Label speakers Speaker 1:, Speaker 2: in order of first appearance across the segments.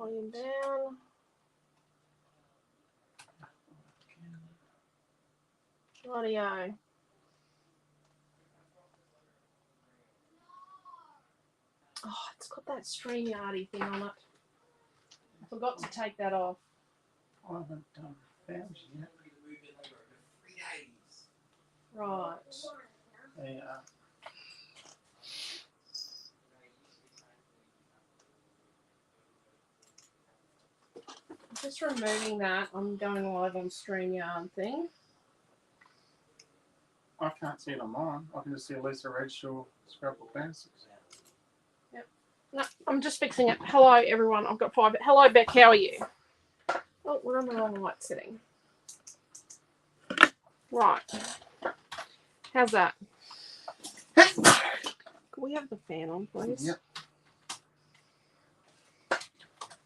Speaker 1: Volume down. Audio. Oh, it's got that StreamYardy thing on it. I forgot to take that off.
Speaker 2: I haven't found yet.
Speaker 1: Right.
Speaker 2: Yeah.
Speaker 1: Just removing that. I'm going live on StreamYard thing.
Speaker 2: I can't see it on mine. I can just see Lisa Redshaw Scrapbook Basics.
Speaker 1: Yep. No, I'm just fixing it. Hello, everyone. I've got 5. Hello, Beck. How are you? Oh, we're on the wrong light setting. Right. How's that? Can we have the fan on, please?
Speaker 2: Yep.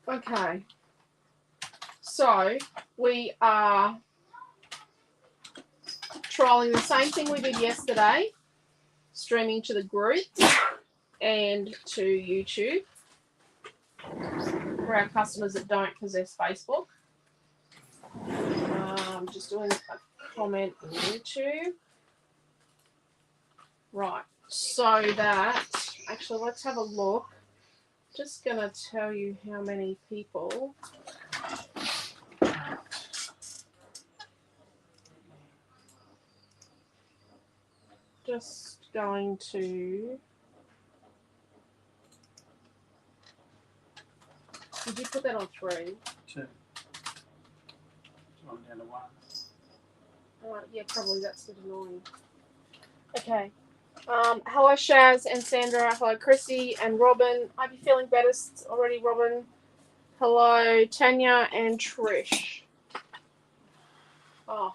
Speaker 1: Okay. So, we are trialing the same thing we did yesterday, streaming to the group and to YouTube for our customers that don't possess Facebook. Just doing a comment on YouTube. Right, so that, actually, let's have a look. Just going to tell you how many people. Just going to. Did you put that on 3?
Speaker 2: 2. I'm down to 1.
Speaker 1: Yeah, probably that's a bit annoying. Okay. Hello, Shaz and Sandra. Hello, Chrissy and Robin. Are you feeling better already, Robin? Hello, Tanya and Trish. Oh.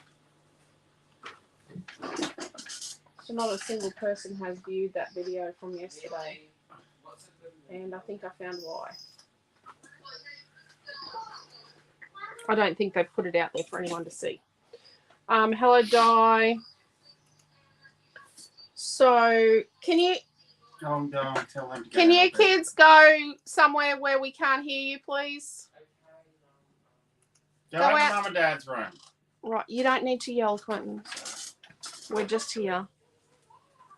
Speaker 1: So not a single person has viewed that video from yesterday. And I think I found why. I don't think they've put it out there for anyone to see. Hello, Di. So, can you...
Speaker 2: I'm going to tell them to
Speaker 1: Can you kids go somewhere where we can't hear you, please?
Speaker 2: Go out to Mum and Dad's room.
Speaker 1: Right, you don't need to yell, Quentin. We're just here.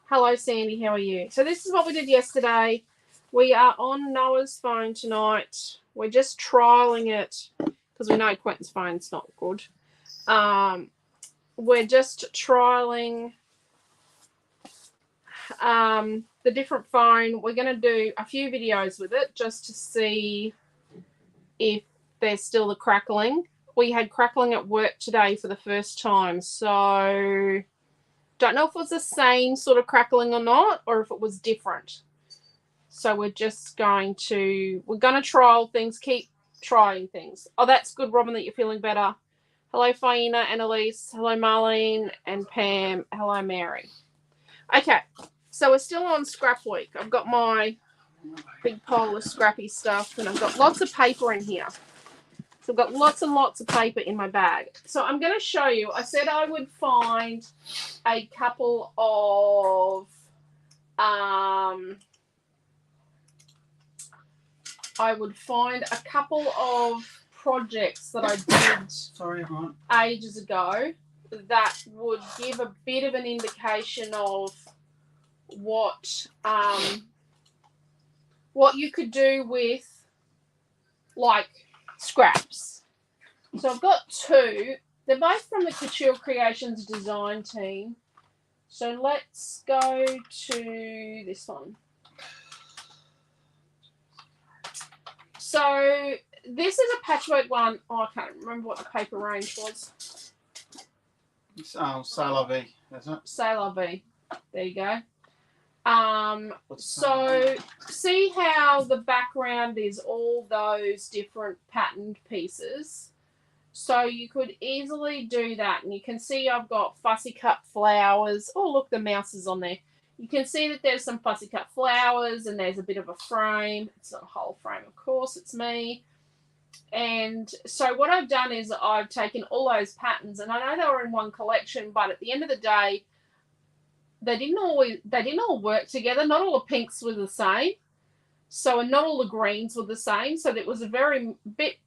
Speaker 1: Hello, Sandy. How are you? So this is what we did yesterday. We are on Noah's phone tonight. We're just trialing it because we know Quentin's phone's not good. We're just trialing the different phone. We're going to do a few videos with it just to see if there's still the crackling. We had crackling at work today for the first time, so don't know if it was the same sort of crackling or not, or if it was different. So we're going to trial things, keep trying things. Oh, that's good, Robin, that you're feeling better. Hello, Faina and Elise. Hello, Marlene and Pam. Hello, Mary. Okay, so we're still on Scrap Week. I've got my big pile of scrappy stuff, and I've got lots of paper in here. So I've got lots and lots of paper in my bag. So I'm going to show you. I said I would find a couple of projects that I did ages ago that would give a bit of an indication of what you could do with like scraps. So I've got 2. They're both from the Couture Creations design team. So let's go to this one. So this is a patchwork one. Oh, I can't remember what the paper range was.
Speaker 2: It's Sailor V, is it?
Speaker 1: Sailor V. There you go. So see how the background is all those different patterned pieces. So you could easily do that, and you can see I've got fussy cut flowers. Oh, look, the mouse is on there. You can see that there's some fussy cut flowers, and there's a bit of a frame. It's not a whole frame, of course, it's me. And so what I've done is I've taken all those patterns, and I know they were in one collection, but at the end of the day, they didn't all work together. Not all the pinks were the same. So not all the greens were the same. So it was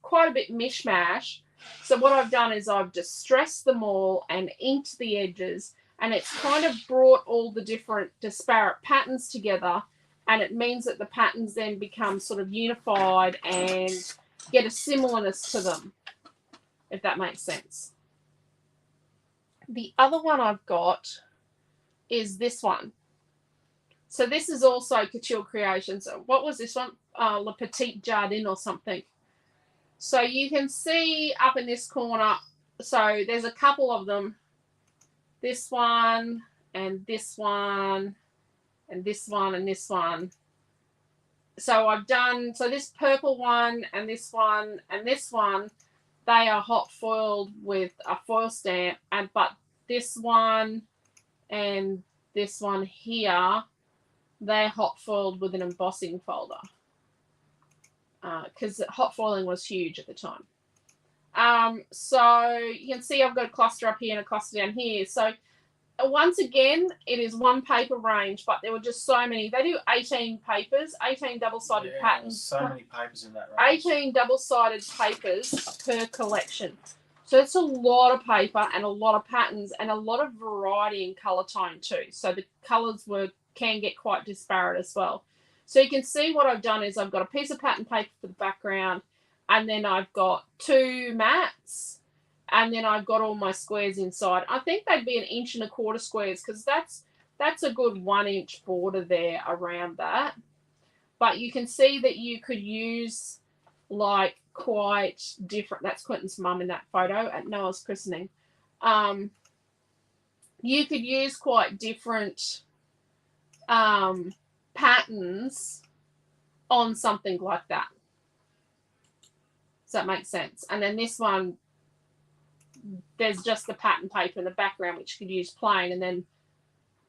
Speaker 1: quite a bit mishmash. So what I've done is I've distressed them all and inked the edges, and it's kind of brought all the different disparate patterns together, and it means that the patterns then become sort of unified and get a similarness to them, if that makes sense. The other one I've got is this one. So this is also Couture Creations. What was this one? Le Petit Jardin or something. So you can see up in this corner, so there's a couple of them. This one and this one and this one and this one. So I've done, so this purple one and this one and this one, they are hot foiled with a foil stamp, but this one and this one here, they're hot foiled with an embossing folder, because hot foiling was huge at the time. So you can see I've got a cluster up here and a cluster down here. So once again, it is one paper range, but there were just so many. They do 18 papers, 18 double-sided patterns.
Speaker 2: So many papers in that range.
Speaker 1: 18 double-sided papers per collection. So it's a lot of paper and a lot of patterns and a lot of variety in colour tone too. So the colours can get quite disparate as well. So you can see what I've done is I've got a piece of pattern paper for the background, and then I've got 2 mats, and then I've got all my squares inside. I think they'd be 1 1/4 inch squares, because that's a good 1 inch border there around that. But you can see that you could use like quite different. That's Quentin's mum in that photo at Noah's christening. You could use quite different patterns on something like that. Does that make sense? And then this one, there's just the pattern paper in the background, which you could use plain. And then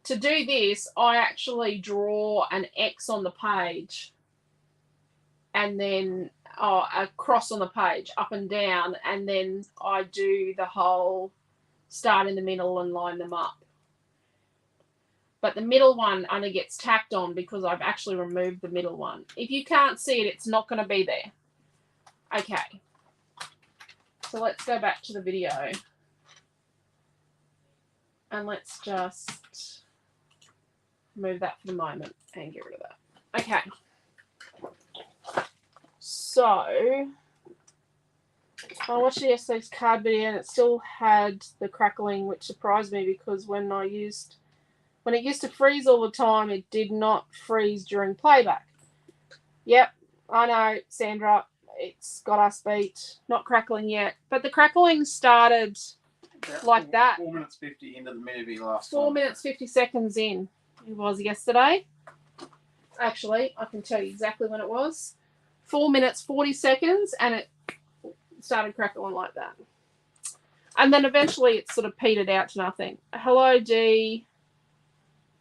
Speaker 1: to do this, I actually draw an X on the page, and then a cross on the page, up and down, and then I do the whole start in the middle and line them up. But the middle one only gets tacked on because I've actually removed the middle one. If you can't see it, it's not going to be there. Okay. So let's go back to the video. And let's just move that for the moment and get rid of that. Okay. So I watched yesterday's card video, and it still had the crackling, which surprised me because when it used to freeze all the time, it did not freeze during playback. Yep, I know, Sandra, it's got us beat. Not crackling yet, but the crackling started like that.
Speaker 2: 4 minutes 50 into the movie last
Speaker 1: 4
Speaker 2: time.
Speaker 1: minutes 50 seconds in. It was yesterday. Actually, I can tell you exactly when it was. 4 minutes 40 seconds, and it started crackling like that. And then eventually it sort of petered out to nothing. Hello, Dee.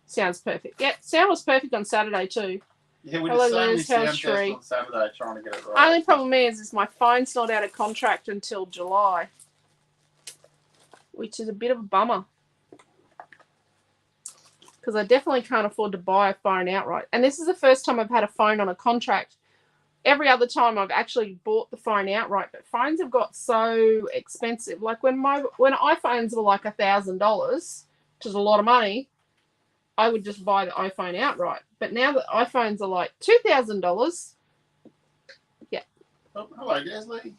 Speaker 1: Sounds perfect. Yeah, sound was perfect on Saturday too.
Speaker 2: Yeah, we
Speaker 1: Hello,
Speaker 2: did so many
Speaker 1: Liz.
Speaker 2: sound
Speaker 1: How's
Speaker 2: tests
Speaker 1: Shree?
Speaker 2: on Saturday trying to get it right.
Speaker 1: Only problem is my phone's not out of contract until July, which is a bit of a bummer, because I definitely can't afford to buy a phone outright. And this is the first time I've had a phone on a contract. Every other time I've actually bought the phone outright, but phones have got so expensive. Like when iPhones were like $1,000, which is a lot of money, I would just buy the iPhone outright. But now that iPhones are like $2,000, yeah.
Speaker 2: Oh, hello, Gasly.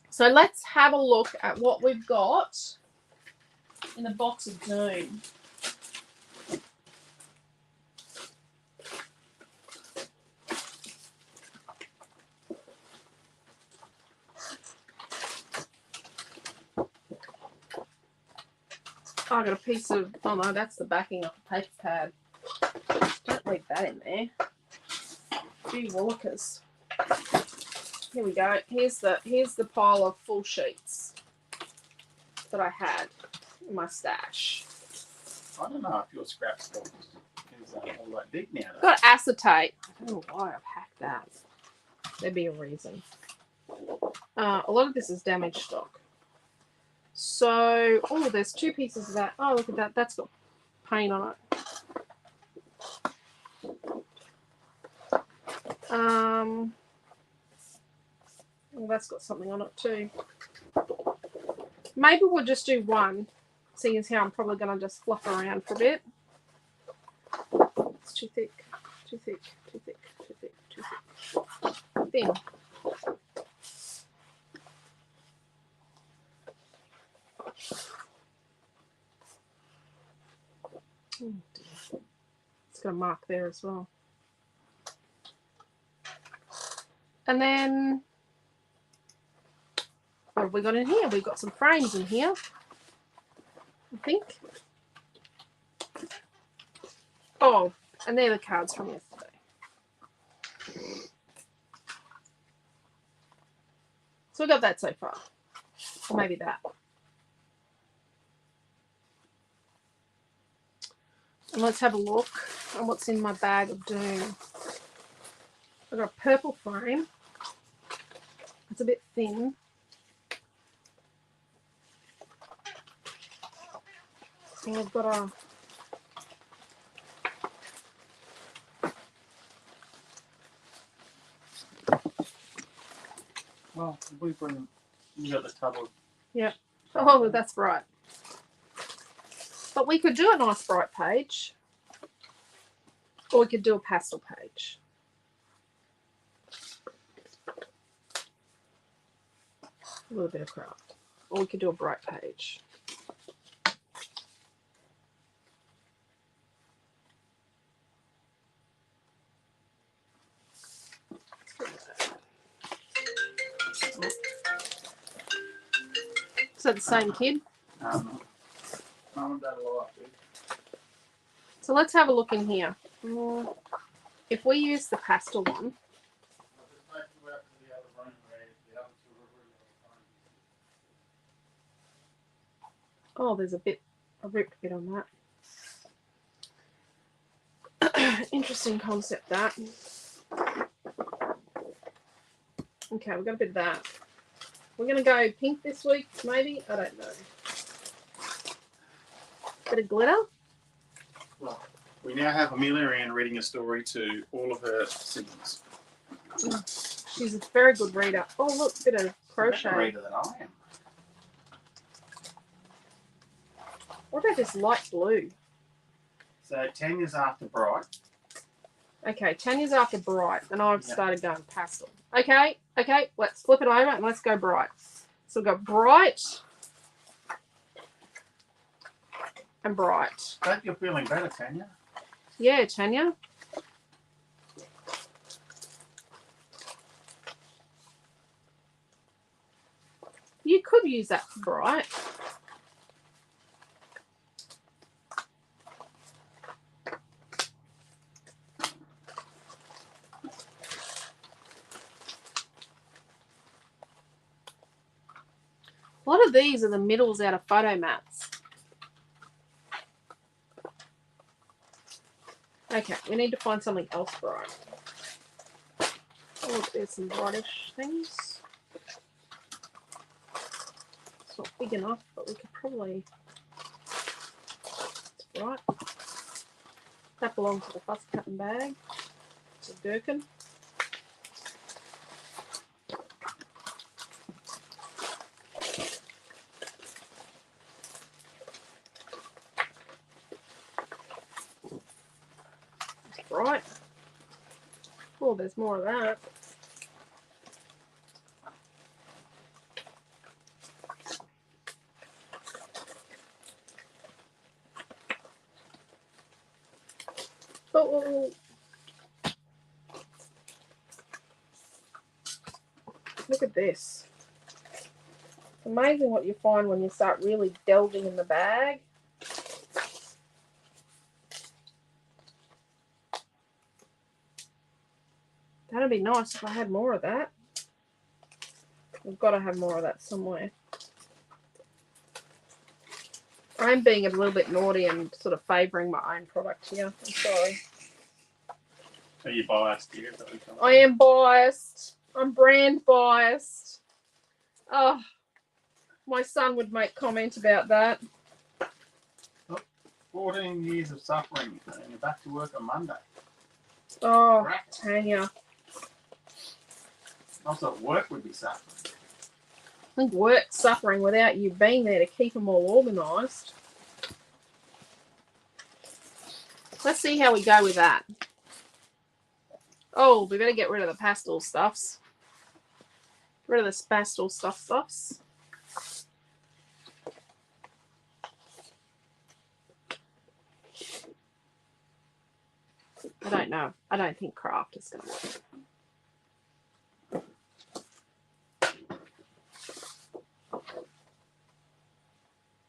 Speaker 1: So let's have a look at what we've got in the box of doom. Oh, I got a piece of, oh no, that's the backing of the paper pad. Don't leave that in there. Gee willikers. Here we go. Here's the pile of full sheets that I had in my stash.
Speaker 2: I don't know if your Scrapbook is all that big now.
Speaker 1: I've got acetate. I don't know why I've hacked that. There'd be a reason. A lot of this is damaged stock. So, oh, there's 2 pieces of that. Oh, look at that. That's got paint on it. Well, that's got something on it too. Maybe we'll just do one, seeing as how I'm probably going to just fluff around for a bit. It's too thick, too thick, too thick, too thick, too thick. Thin. Oh dear. It's got a mark there as well. And then, what have we got in here? We've got some frames in here, I think. Oh, and they're the cards from yesterday. So we got that so far. Or maybe that. And let's have a look at what's in my bag of doom. I've got a purple frame. It's a bit thin. And I've got a
Speaker 2: Well, we bring. You got the tub of.
Speaker 1: yeah. Oh, that's bright. But we could do a nice bright page. Or we could do a pastel page. A little bit of craft. Or we could do a bright page. Is that the same kid?
Speaker 2: Mum and Dad are like it.
Speaker 1: So let's have a look in here. If we use the pastel one.
Speaker 2: I'll just take you out to the other room where the other two are really.
Speaker 1: Oh, there's a ripped bit on that. Interesting concept, that. Okay, we've got a bit of that. We're going to go pink this week, maybe? I don't know. Bit of glitter.
Speaker 2: Well, we now have Amelia Ann reading a story to all of her siblings.
Speaker 1: She's a very good reader. Oh, look, bit of crochet.
Speaker 2: Better reader than I am.
Speaker 1: What about this light blue?
Speaker 2: So Tanya's after bright.
Speaker 1: Okay, Tanya's after bright, and I've started going pastel. Okay, let's flip it over and let's go bright. So we've got bright and bright.
Speaker 2: Hope you're feeling better, Tanya.
Speaker 1: Yeah, Tanya. You could use that for bright. A lot of these are the middles out of photo mats. Okay, we need to find something else bright. Oh, look, there's some brightish things. It's not big enough, but we could probably... It's bright. That belongs to the fuss cutting bag. It's a gherkin. Right. Oh, there's more of that. Oh. Look at this. It's amazing what you find when you start really delving in the bag. That'd be nice if I had more of that. We've got to have more of that somewhere. I'm being a little bit naughty and sort of favouring my own product here. I'm sorry.
Speaker 2: Are you biased here?
Speaker 1: I am biased. I'm brand biased. Oh, my son would make comment about that.
Speaker 2: 14 years of suffering and you're back to work on Monday.
Speaker 1: Oh,
Speaker 2: Right.
Speaker 1: Tanya.
Speaker 2: I thought work would be suffering.
Speaker 1: I think work's suffering without you being there to keep them all organised. Let's see how we go with that. Oh, we better get rid of the pastel stuffs. Get rid of this pastel stuffs. I don't know. I don't think craft is going to work.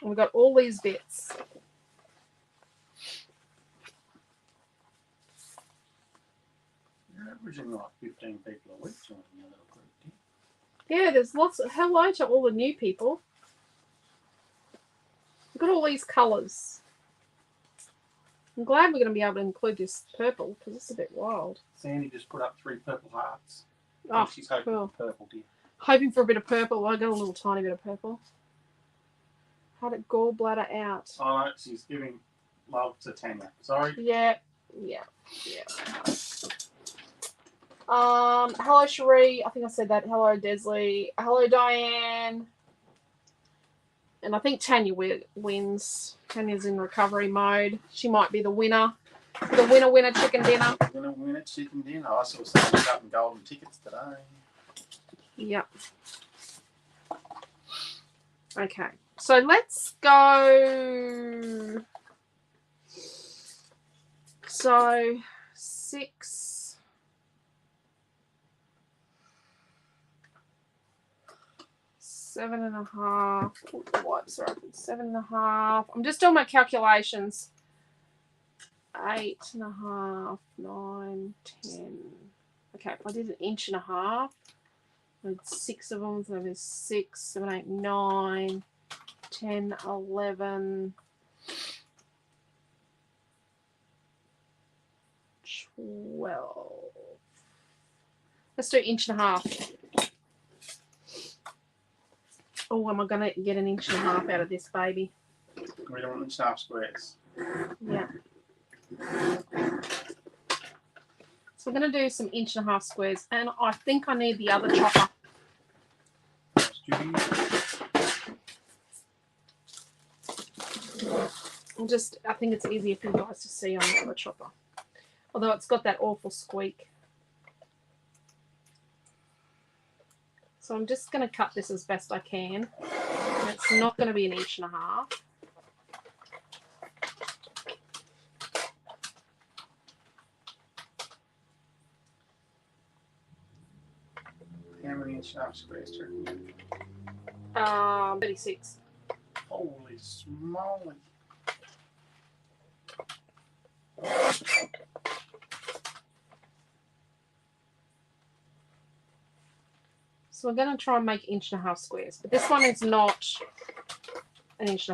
Speaker 1: And we've got all these bits.
Speaker 2: You're averaging like 15 people a week joining your little group, do you?
Speaker 1: Yeah, there's lots of hello to all the new people. We've got all these colours. I'm glad we're going to be able to include this purple because it's a bit wild.
Speaker 2: Sandy just put up 3 purple hearts.
Speaker 1: Oh,
Speaker 2: she's hoping
Speaker 1: cool.
Speaker 2: for purple, dear.
Speaker 1: Hoping for a bit of purple. I got a little tiny bit of purple. Had it gallbladder out.
Speaker 2: Oh, no, she's giving love to Tanya. Sorry.
Speaker 1: Yeah. Hello Cherie. I think I said that. Hello Desley. Hello Diane. And I think Tanya wins. Tanya's in recovery mode. She might be the winner. The winner chicken dinner.
Speaker 2: Winner chicken dinner. I saw someone cutting golden tickets today.
Speaker 1: Yep. Okay. So let's go. So 6. 7.5. Wipes are open. 7.5. I'm just doing my calculations. 8.5, 9, 10. Okay, if I did 1.5 inches, I did 6 of them, so there's 6, 7, 8, 9, 10, 11, 12. Let's do 1.5 inches. Oh, am I going to get 1.5 inches out of this baby?
Speaker 2: We don't want 1.5 squares.
Speaker 1: Yeah. So we're going to do some 1.5 squares, and I think I need the other chopper. I think it's easier for you guys to see on the other chopper. Although it's got that awful squeak. So I'm just going to cut this as best I can. And it's not going to be 1.5 inches.
Speaker 2: How many 1.5 squares do you reckon?
Speaker 1: 36.
Speaker 2: Holy smoly.
Speaker 1: So we're going to try and make 1.5 inch squares, but this one is not 1.5 inches.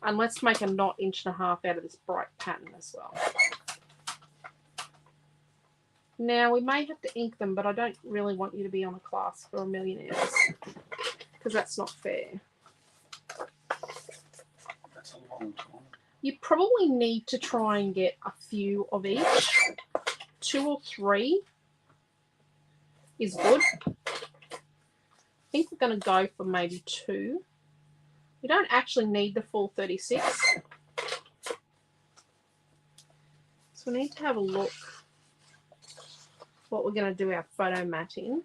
Speaker 1: And let's make a not 1.5 inches out of this bright pattern as well. Now we may have to ink them, but I don't really want you to be on a class for a million hours because that's not fair.
Speaker 2: That's a long time.
Speaker 1: You probably need to try and get a few of each. 2 or 3 is good. I think we're going to go for maybe 2. We don't actually need the full 36. So we need to have a look what we're going to do our photo mat in.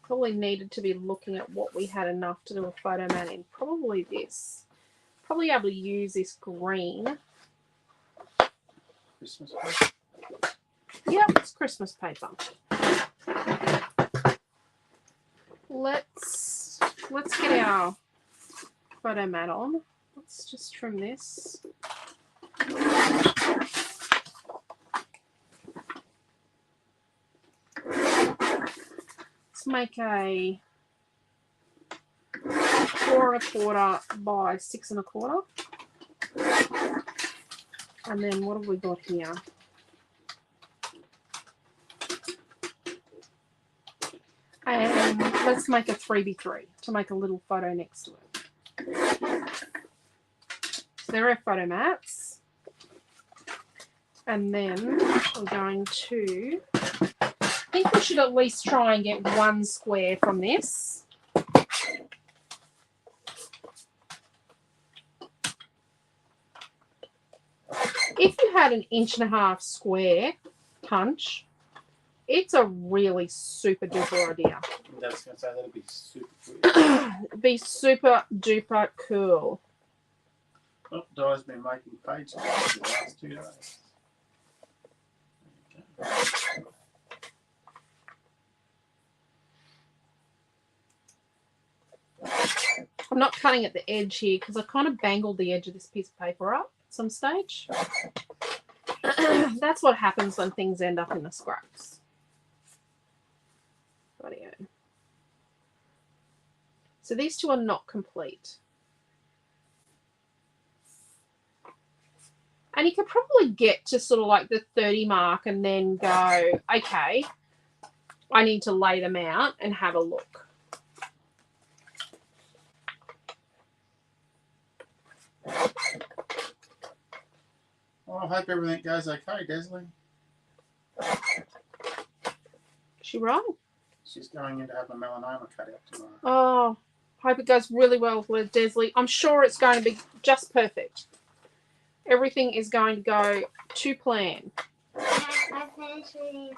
Speaker 1: Probably needed to be looking at what we had enough to do a photo mat in. Probably this. Probably able to use this green.
Speaker 2: Christmas paper?
Speaker 1: Yep, it's Christmas paper. Let's get our photo mat on. Let's just trim this. Let's make a 4 1/4 by 6 1/4. And then what have we got here? And let's make a 3 by 3 to make a little photo next to it. So there are photo mats. And then we're going to, I think we should at least try and get one square from this. If you had an 1.5 inch square punch, it's a really super duper idea.
Speaker 2: That's going to say that'd be super cool.
Speaker 1: It'd be super duper cool.
Speaker 2: Oh, Di's been making pages for the last 2 days. Okay.
Speaker 1: I'm not cutting at the edge here because I kind of bangled the edge of this piece of paper up at some stage. That's what happens when things end up in the scraps. Rightio. So these two are not complete. And you could probably get to sort of like the 30 mark and then go, okay, I need to lay them out and have a look.
Speaker 2: Well, I hope everything goes okay, Desley.
Speaker 1: Is she right?
Speaker 2: She's going in to have a melanoma cut out tomorrow.
Speaker 1: Oh, hope it goes really well with Desley. I'm sure it's going to be just perfect. Everything is going to go to plan.
Speaker 3: I finished reading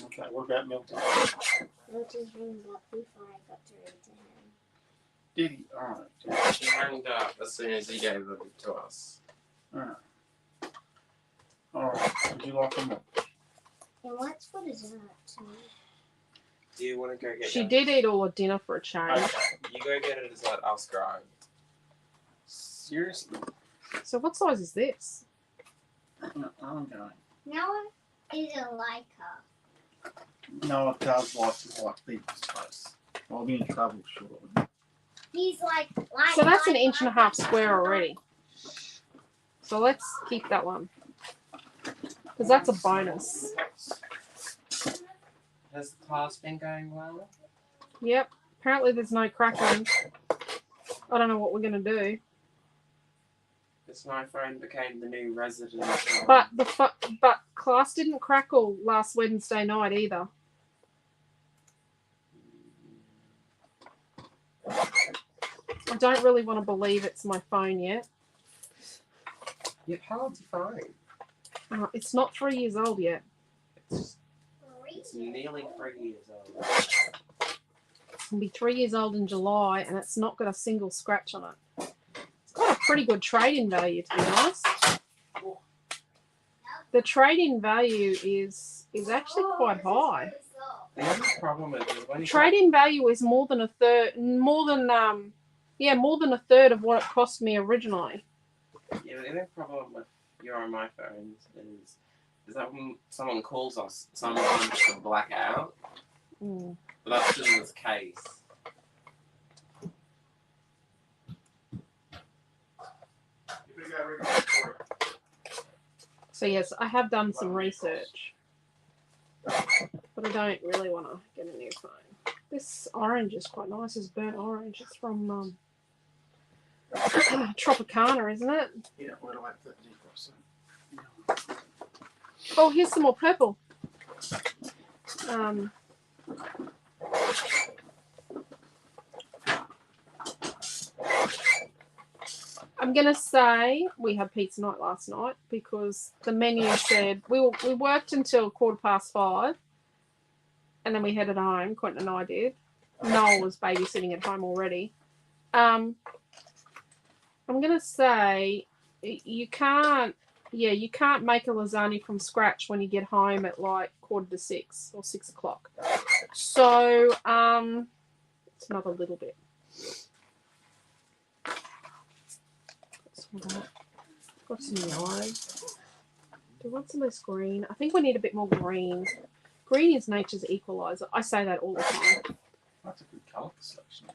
Speaker 2: Okay, what about Milton?
Speaker 3: Milton's ringed up before I got to read to him.
Speaker 2: Did he? Alright.
Speaker 4: She rang up as soon as he gave it to us.
Speaker 2: Alright. Alright, would you like them all?
Speaker 3: And what's for dessert?
Speaker 4: Do you want to go get
Speaker 1: She
Speaker 4: that?
Speaker 1: did eat all her dinner for a change.
Speaker 4: Okay, you go get it as like I'll scribe.
Speaker 2: Seriously?
Speaker 1: So what size is this?
Speaker 2: No, I'm going.
Speaker 3: Noah isn't like her.
Speaker 2: Noah does like to like people's face. I'll be in trouble shortly.
Speaker 3: He's like
Speaker 1: So that's an 1.5 inch square already. So let's keep that one. Because that's a bonus.
Speaker 4: Has the class been going well?
Speaker 1: Yep. Apparently there's no crackling. I don't know what we're going to do.
Speaker 4: This my phone became the new resident.
Speaker 1: But but class didn't crackle last Wednesday night either. I don't really want to believe it's my phone yet.
Speaker 4: Yeah, how old's your phone?
Speaker 1: It's not 3 years old yet.
Speaker 4: It's nearly 3 years old.
Speaker 1: It'll be 3 years old in July, and it's not got a single scratch on it. It's got a pretty good trade-in value, to be honest. The trade-in value is actually quite high.
Speaker 4: The only problem is when you
Speaker 1: Trade-in value is more than a third of what it cost me originally.
Speaker 4: Yeah, the only problem with your and my phones is that when someone calls us, sometimes it's a blackout.
Speaker 1: Mm.
Speaker 4: But that's in this case.
Speaker 1: So yes, I have done some research, but I don't really want to get a new phone. This orange is quite nice. It's burnt orange. It's from Tropicana, isn't it?
Speaker 2: Yeah, where do I put the defrost?
Speaker 1: Oh, here's some more purple. I'm going to say we had pizza night last night because the menu said we worked until 5:15 and then we headed home. Quentin and I did. Noel was babysitting at home already. I'm going to say you can't make a lasagna from scratch when you get home at like 5:45 or 6 o'clock. So it's another little bit. Got some yellow. Do we want some of this green? I think we need a bit more green. Green is nature's equalizer. I say that all the time.
Speaker 2: That's a good colour selection you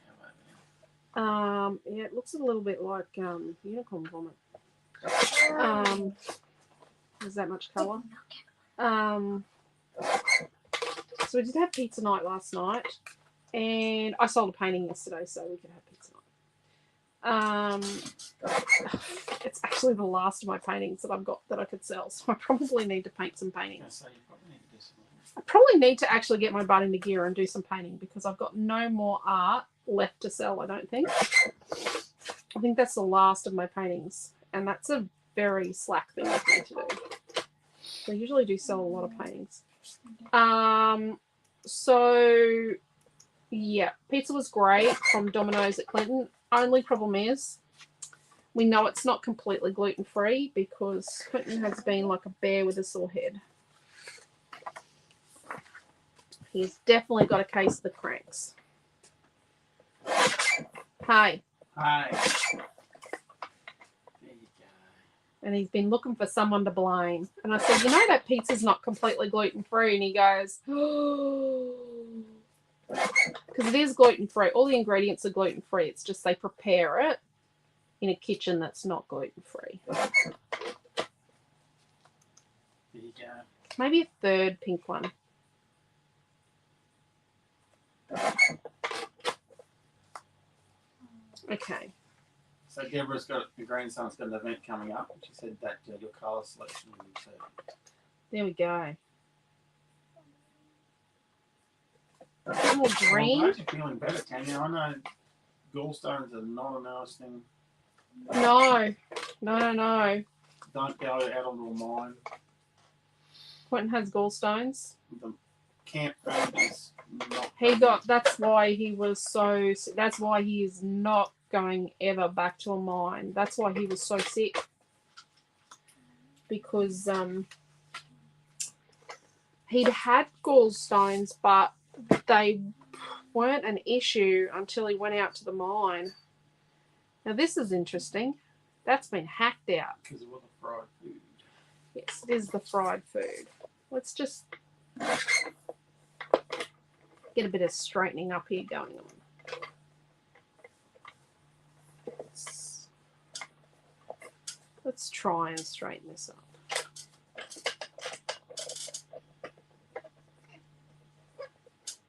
Speaker 2: have over there.
Speaker 1: Yeah, it looks a little bit like unicorn vomit. There's that much colour. So we did have pizza night last night. And I sold a painting yesterday, so we could have pizza night. It's actually the last of my paintings that I've got that I could sell, so I probably need to paint some paintings. I probably need to actually get my butt into gear and do some painting because I've got no more art left to sell, I don't think. I think that's the last of my paintings, and that's a very slack thing for me to do. I usually do sell a lot of paintings. So, yeah, pizza was great from Domino's at Clinton. Only problem is we know it's not completely gluten-free because Clinton has been like a bear with a sore head. He's definitely got a case of the cranks. Hey.
Speaker 2: Hi. There you go.
Speaker 1: And he's been looking for someone to blame. And I said, you know that pizza's not completely gluten-free? And he goes, oh. Because it is gluten-free. All the ingredients are gluten-free. It's just they prepare it in a kitchen that's not gluten-free.
Speaker 2: There you go.
Speaker 1: Maybe a third pink one. Okay.
Speaker 2: So Deborah's got the grandson's got an event coming up. She said that your colour selection will be perfect.
Speaker 1: There we go. A bit more green.
Speaker 2: I'm glad you're feeling better, Tanya. I know gallstones are not a nice thing.
Speaker 1: No.
Speaker 2: Don't go out onto a mine.
Speaker 1: Quentin has gallstones.
Speaker 2: The camp food is not.
Speaker 1: That's why he is not going ever back to a mine. That's why he was so sick. Because he'd had gallstones, but they weren't an issue until he went out to the mine. Now this is interesting. That's been hacked out.
Speaker 2: Because it was a fried food.
Speaker 1: Yes, it is the fried food. Let's just get a bit of straightening up here going on. Let's try and straighten this up.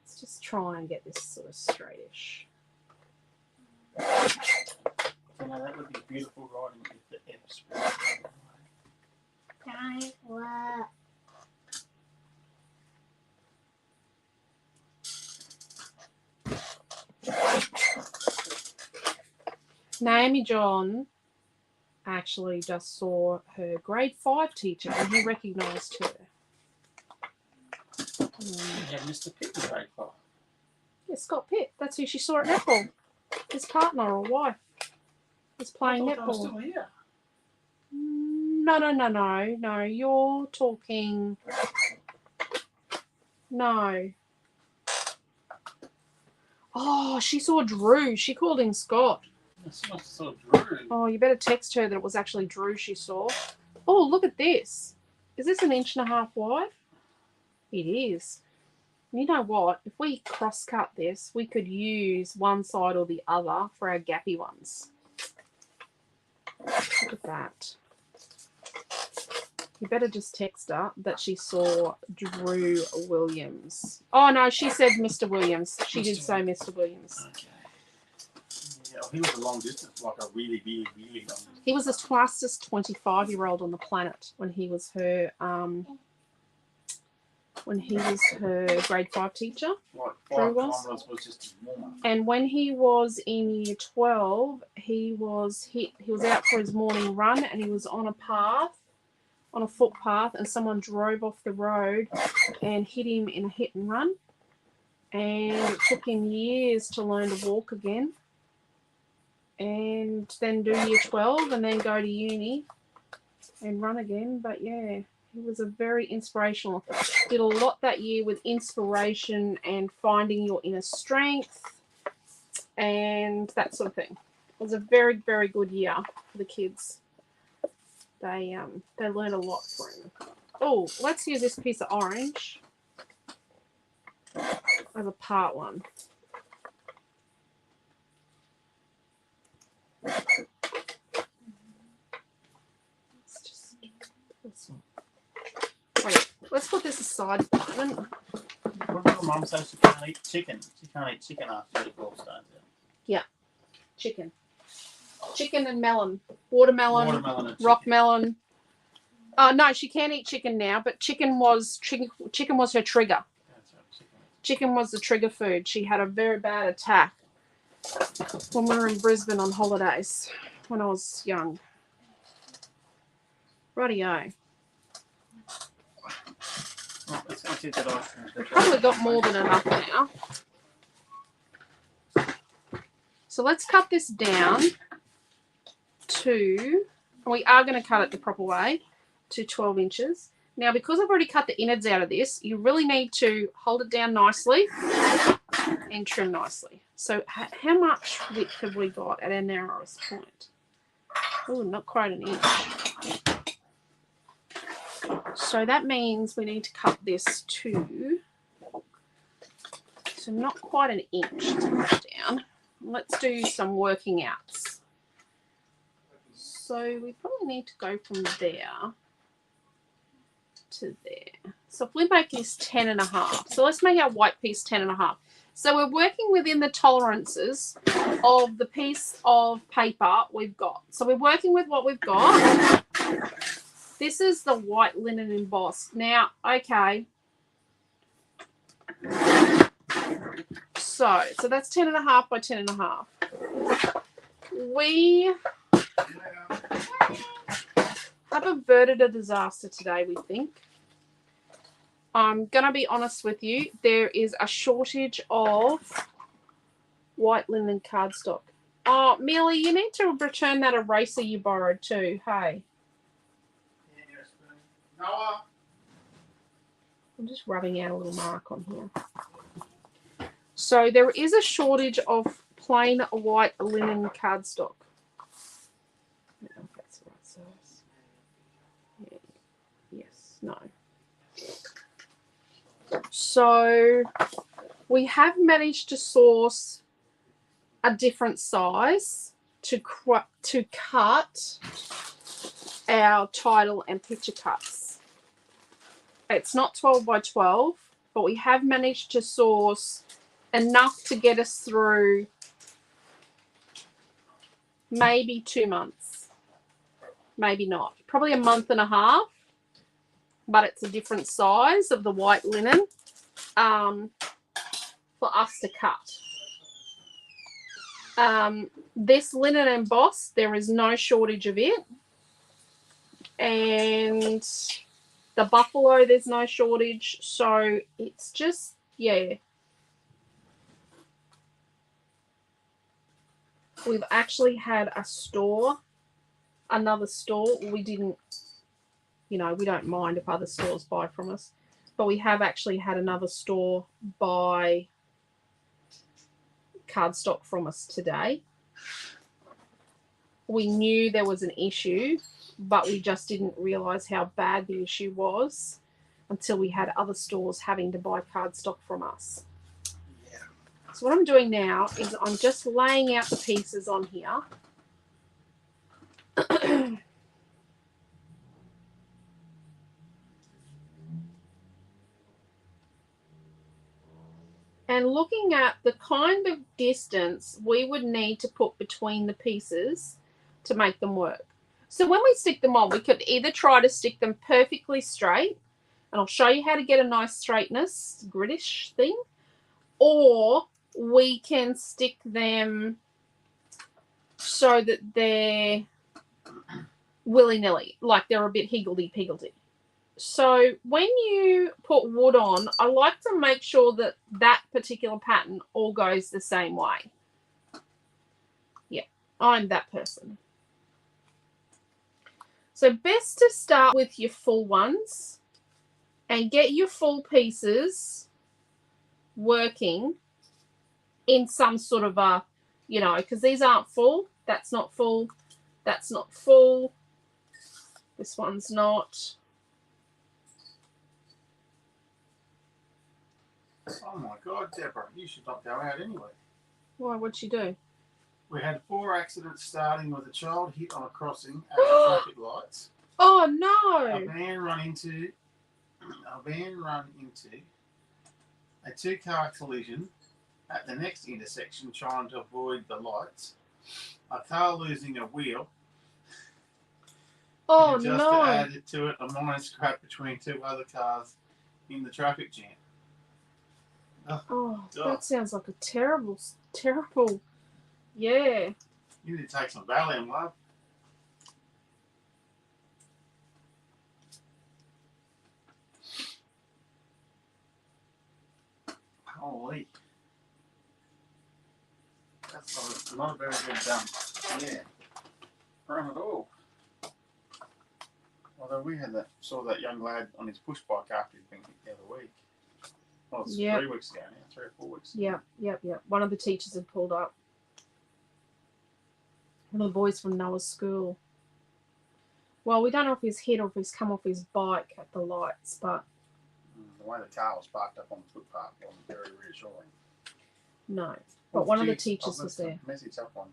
Speaker 1: Let's just try and get this sort of straightish.
Speaker 2: You know, that would be beautiful writing if the F's were.
Speaker 3: Guys, what?
Speaker 1: Naomi John actually just saw her grade 5 teacher and he recognised her.
Speaker 2: You have Mr. Pitt in grade 5.
Speaker 1: Yeah, Scott Pitt. That's who she saw at netball. His partner or wife is playing
Speaker 2: I thought they were
Speaker 1: netball.
Speaker 2: still here.
Speaker 1: No. You're talking. No. Oh, she saw Drew. She called him Scott.
Speaker 2: It's not so Drew.
Speaker 1: Oh, you better text her that it was actually Drew she saw. Oh, look at this. Is this 1.5 inches wide? It is. You know what? If we cross-cut this, we could use one side or the other for our gappy ones. Look at that. You better just text her that she saw Drew Williams. Oh, no, she said Mr. Williams. She did say Mr. Williams.
Speaker 2: Okay. Yeah, he was a long distance, like a really long distance.
Speaker 1: He was the fastest 25-year-old on the planet when he was her grade 5 teacher.
Speaker 2: Like
Speaker 1: Drew
Speaker 2: 5
Speaker 1: was.
Speaker 2: kilometres was just warmer.
Speaker 1: And when he was in year 12, he was out for his morning run and he was on a footpath, and someone drove off the road and hit him in a hit and run. And it took him years to learn to walk again. And then do year 12 and then go to uni and run again. But yeah, he was a very inspirational. Did a lot that year with inspiration and finding your inner strength and that sort of thing. It was a very, very good year for the kids. They learned a lot from him. Oh, let's use this piece of orange as a part one. Wait, let's put this aside for a moment.
Speaker 2: What did your mum say? She can't eat chicken. She can't eat chicken after you eat gallstones.
Speaker 1: Chicken. Chicken and melon. Watermelon,
Speaker 2: Watermelon and chicken.
Speaker 1: rock melon. No, she can't eat chicken now, but chicken was her trigger.
Speaker 2: That's right, chicken.
Speaker 1: Chicken was the trigger food. She had a very bad attack when we were in Brisbane on holidays when I was young. Rightio.
Speaker 2: Oh, let's go take that off.
Speaker 1: We've probably got more than enough now. So let's cut this down to, we are going to cut it the proper way, to 12 inches. Now, because I've already cut the innards out of this, you really need to hold it down nicely and trim nicely. So how much width have we got at our narrowest point? Oh, not quite an inch. So that means we need to cut this to, so not quite an inch to cut down. Let's do some working outs. So we probably need to go from there to there. So if we make this 10.5, so let's make our white piece 10.5. So we're working within the tolerances of the piece of paper we've got. So we're working with what we've got. This is the white linen embossed. Now, okay. So that's 10.5 by 10.5. We have averted a disaster today, we think. I'm going to be honest with you. There is a shortage of white linen cardstock. Oh, Millie, you need to return that eraser you borrowed too. Hey.
Speaker 2: Noah.
Speaker 1: I'm just rubbing out a little mark on here. So there is a shortage of plain white linen cardstock. I don't know if that's the right size. Yeah. Yes, no. So we have managed to source a different size to cut our title and picture cuts. It's not 12 by 12, but we have managed to source enough to get us through maybe 2 months. Maybe not. Probably a month and a half, but it's a different size of the white linen for us to cut. This linen embossed, there is no shortage of it. And the buffalo, there's no shortage. So it's just, yeah. We've actually had a store, another store. We didn't, you know, we don't mind if other stores buy from us. But we have actually had another store buy cardstock from us today. We knew there was an issue, but we just didn't realise how bad the issue was until we had other stores having to buy cardstock from us.
Speaker 2: Yeah.
Speaker 1: So what I'm doing now is I'm just laying out the pieces on here. And looking at the kind of distance we would need to put between the pieces to make them work. So when we stick them on, we could either try to stick them perfectly straight, and I'll show you how to get a nice straightness, grittish thing, or we can stick them so that they're willy-nilly, like they're a bit higgledy-piggledy. So when you put wood on, I like to make sure that that particular pattern all goes the same way. Yeah, I'm that person. So best to start with your full ones and get your full pieces working in some sort of a, you know, because these aren't full. That's not full. That's not full. This one's not.
Speaker 2: Oh my God, Deborah, you should not go out anyway.
Speaker 1: Why? What'd she do?
Speaker 2: We had 4 accidents, starting with a child hit on a crossing at the traffic lights.
Speaker 1: Oh no!
Speaker 2: A van run into a two-car collision at the next intersection trying to avoid the lights, a car losing a wheel,
Speaker 1: Oh
Speaker 2: and just
Speaker 1: no.
Speaker 2: to add it to it, a minor scrap between two other cars in the traffic jam.
Speaker 1: Oh,
Speaker 2: God.
Speaker 1: that sounds like a terrible, terrible. Yeah.
Speaker 2: You need to take some Valium, love. Holy. That's not a very good yeah. Run at all. Although we saw that young lad on his push bike after he'd been hit the other week. Well, it's
Speaker 1: Yep.
Speaker 2: 3 weeks ago now, 3 or 4 weeks ago.
Speaker 1: Yep. One of the teachers had pulled up. One of the boys from Noah's school. Well, we don't know if he's hit or if he's come off his bike at the lights, but
Speaker 2: The way the car was parked up on the footpath wasn't very reassuring.
Speaker 1: no. But one of the teachers was there.
Speaker 2: Message up on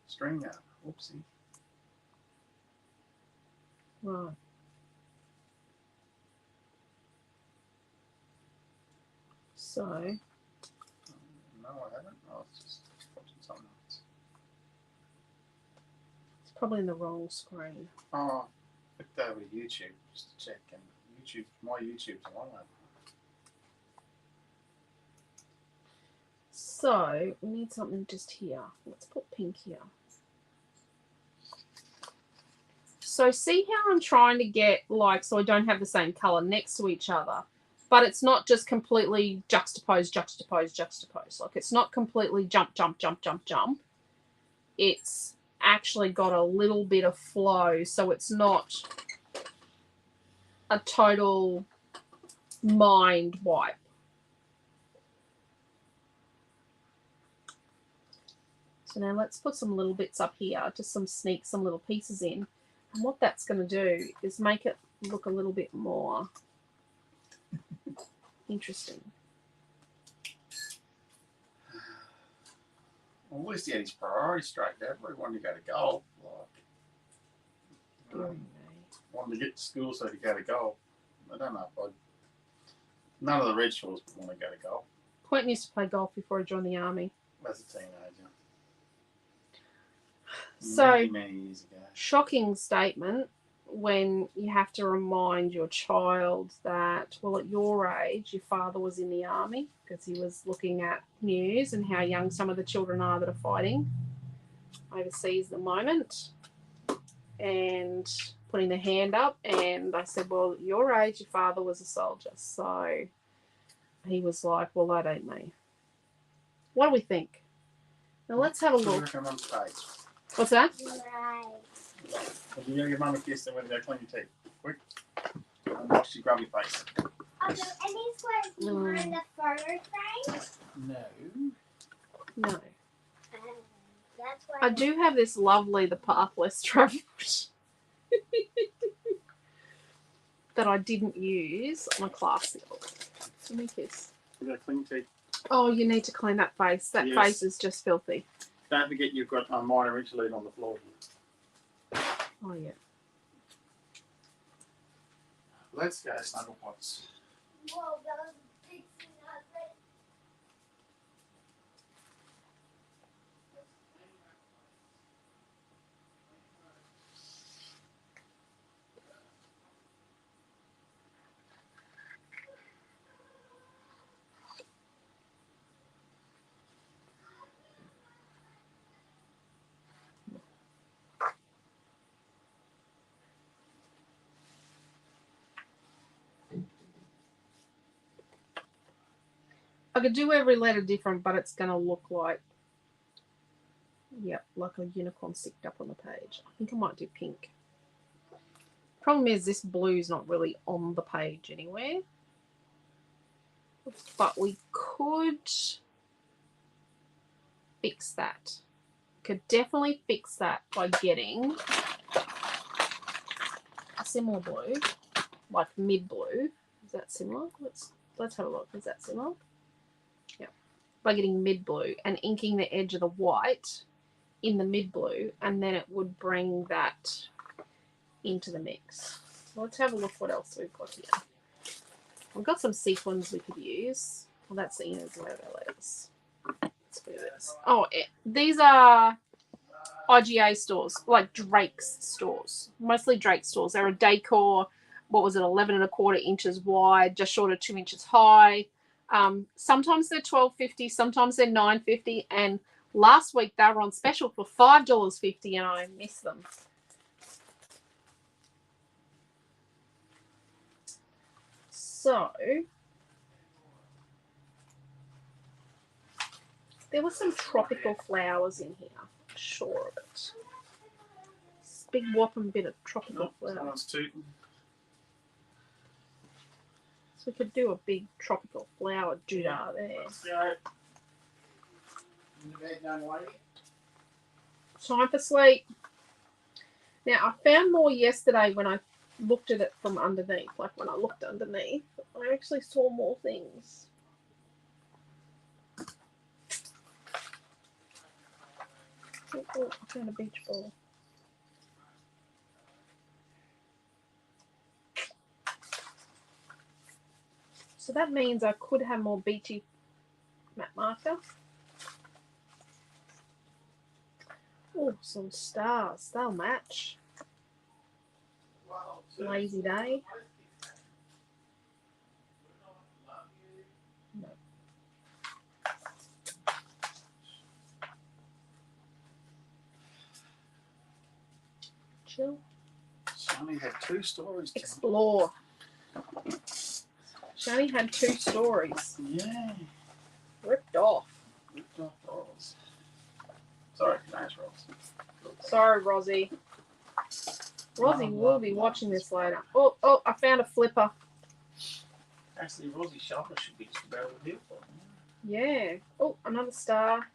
Speaker 2: string now. Oopsie.
Speaker 1: Right. So,
Speaker 2: No, I haven't. I was just watching something else.
Speaker 1: it's probably in the wrong screen.
Speaker 2: Oh, looked over to YouTube just to check, and my YouTube's on it.
Speaker 1: So, we need something just here. Let's put pink here. So, see how I'm trying to get, like, so I don't have the same colour next to each other. But it's not just completely juxtapose. Like, it's not completely jump. It's actually got a little bit of flow, so it's not a total mind wipe. So now let's put some little bits up here, just sneak some little pieces in. And what that's going to do is make it look a little bit more interesting.
Speaker 2: Well, at least he had his priorities straight. Everybody wanted to go to golf. Wanted to get to school so he could go to golf. I don't know if none of the red shorts want to go to golf.
Speaker 1: Quentin used to play golf before he joined the army.
Speaker 2: As a teenager.
Speaker 1: So,
Speaker 2: many years ago.
Speaker 1: shocking statement when you have to remind your child that, well, at your age, your father was in the army, because he was looking at news and how young some of the children are that are fighting overseas at the moment, and putting their hand up. And I said, well, at your age, your father was a soldier. So he was like, well, that ain't me. What do we think? Now let's have a look. What's that?
Speaker 3: Right.
Speaker 2: You're going to give Mum a kiss and we're going to go clean your teeth. Quick. And wash your grubby face.
Speaker 3: Are there any squares behind the photo frame?
Speaker 2: No.
Speaker 1: No.
Speaker 3: That's why
Speaker 1: I do have this lovely The Path Less Travelled that I didn't use on a classic book. Let me kiss.
Speaker 2: We're going to clean your teeth.
Speaker 1: Oh, you need to clean that face. That
Speaker 2: Yes.
Speaker 1: face is just filthy.
Speaker 2: Don't forget you've got a minor interlude on the floor.
Speaker 1: Oh, yeah.
Speaker 2: Let's go, Snuggle Pots.
Speaker 3: Whoa, those pigs are not ready.
Speaker 1: I could do every letter different, but it's going to look like, yep, like a unicorn sticked up on the page. I think I might do pink. Problem is this blue's not really on the page anywhere. But we could fix that. Could definitely fix that by getting a similar blue, like mid blue. Is that similar? Let's have a look. Is that similar? Yeah. By getting mid blue and inking the edge of the white in the mid blue, and then it would bring that into the mix. So let's have a look what else we've got here. We've got some sequins we could use. Well, that's the inners where the letters. Let's do this. Oh, these are IGA stores, like Drake's stores. Mostly Drake stores. They're a decor. What was it? 11 1/4 inches wide, just short of 2 inches high. Sometimes they're $12.50, sometimes they're $9.50, and last week they were on special for $5.50, and I missed them. So there were some tropical flowers in here. I'm sure of it. This big whopping bit of tropical flowers.
Speaker 2: Someone's tooting.
Speaker 1: So we could do a big tropical flower doodah there.
Speaker 2: Let's go. In the bed, young lady.
Speaker 1: Time for sleep. Now, I found more yesterday when I looked at it from underneath. Like when I looked underneath, I actually saw more things. Oh, I found a beach ball. So that means I could have more beachy matte marker. Oh, some stars. They'll match. Lazy day. No. Chill.
Speaker 2: Sonny had 2 stories.
Speaker 1: Explore. She only had 2 stories.
Speaker 2: Yeah.
Speaker 1: Ripped off.
Speaker 2: Ripped off rolls. Sorry, nice rolls.
Speaker 1: Sorry, Rosie. Rosie will be watching this later. Oh, I found a flipper.
Speaker 2: Actually, Rosie's shoulder should be just about over here for me.
Speaker 1: Yeah. Oh, another star.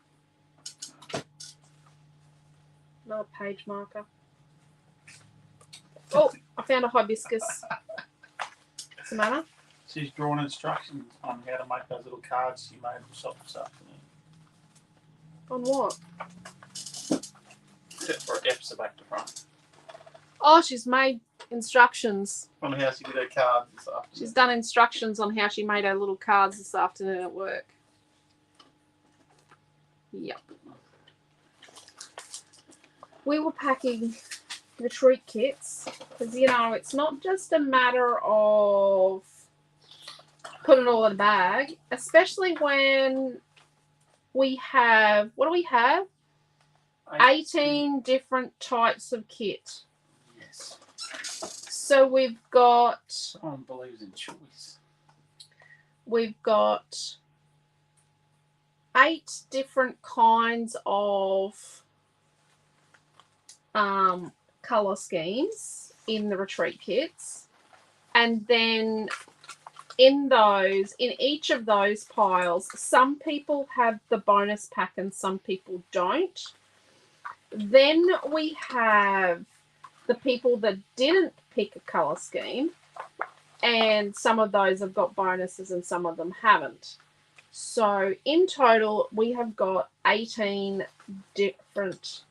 Speaker 1: Another page marker. Oh, I found a hibiscus. What's the matter?
Speaker 2: She's drawn instructions on how to make those little cards she made herself this afternoon.
Speaker 1: On what?
Speaker 2: Except for F's back to front.
Speaker 1: Oh, she's made instructions.
Speaker 2: On how she did her cards this afternoon.
Speaker 1: She's done instructions on how she made her little cards this afternoon at work. Yep. We were packing retreat kits because, you know, it's not just a matter of putting it all in a bag, especially when we have, what do we have? 18 different types of kit.
Speaker 2: Yes.
Speaker 1: So we've got...
Speaker 2: Someone believes in choice.
Speaker 1: We've got 8 different kinds of colour schemes in the retreat kits. And then in each of those piles, some people have the bonus pack and some people don't. Then we have the people that didn't pick a colour scheme, and some of those have got bonuses and some of them haven't. So in total, we have got 18 different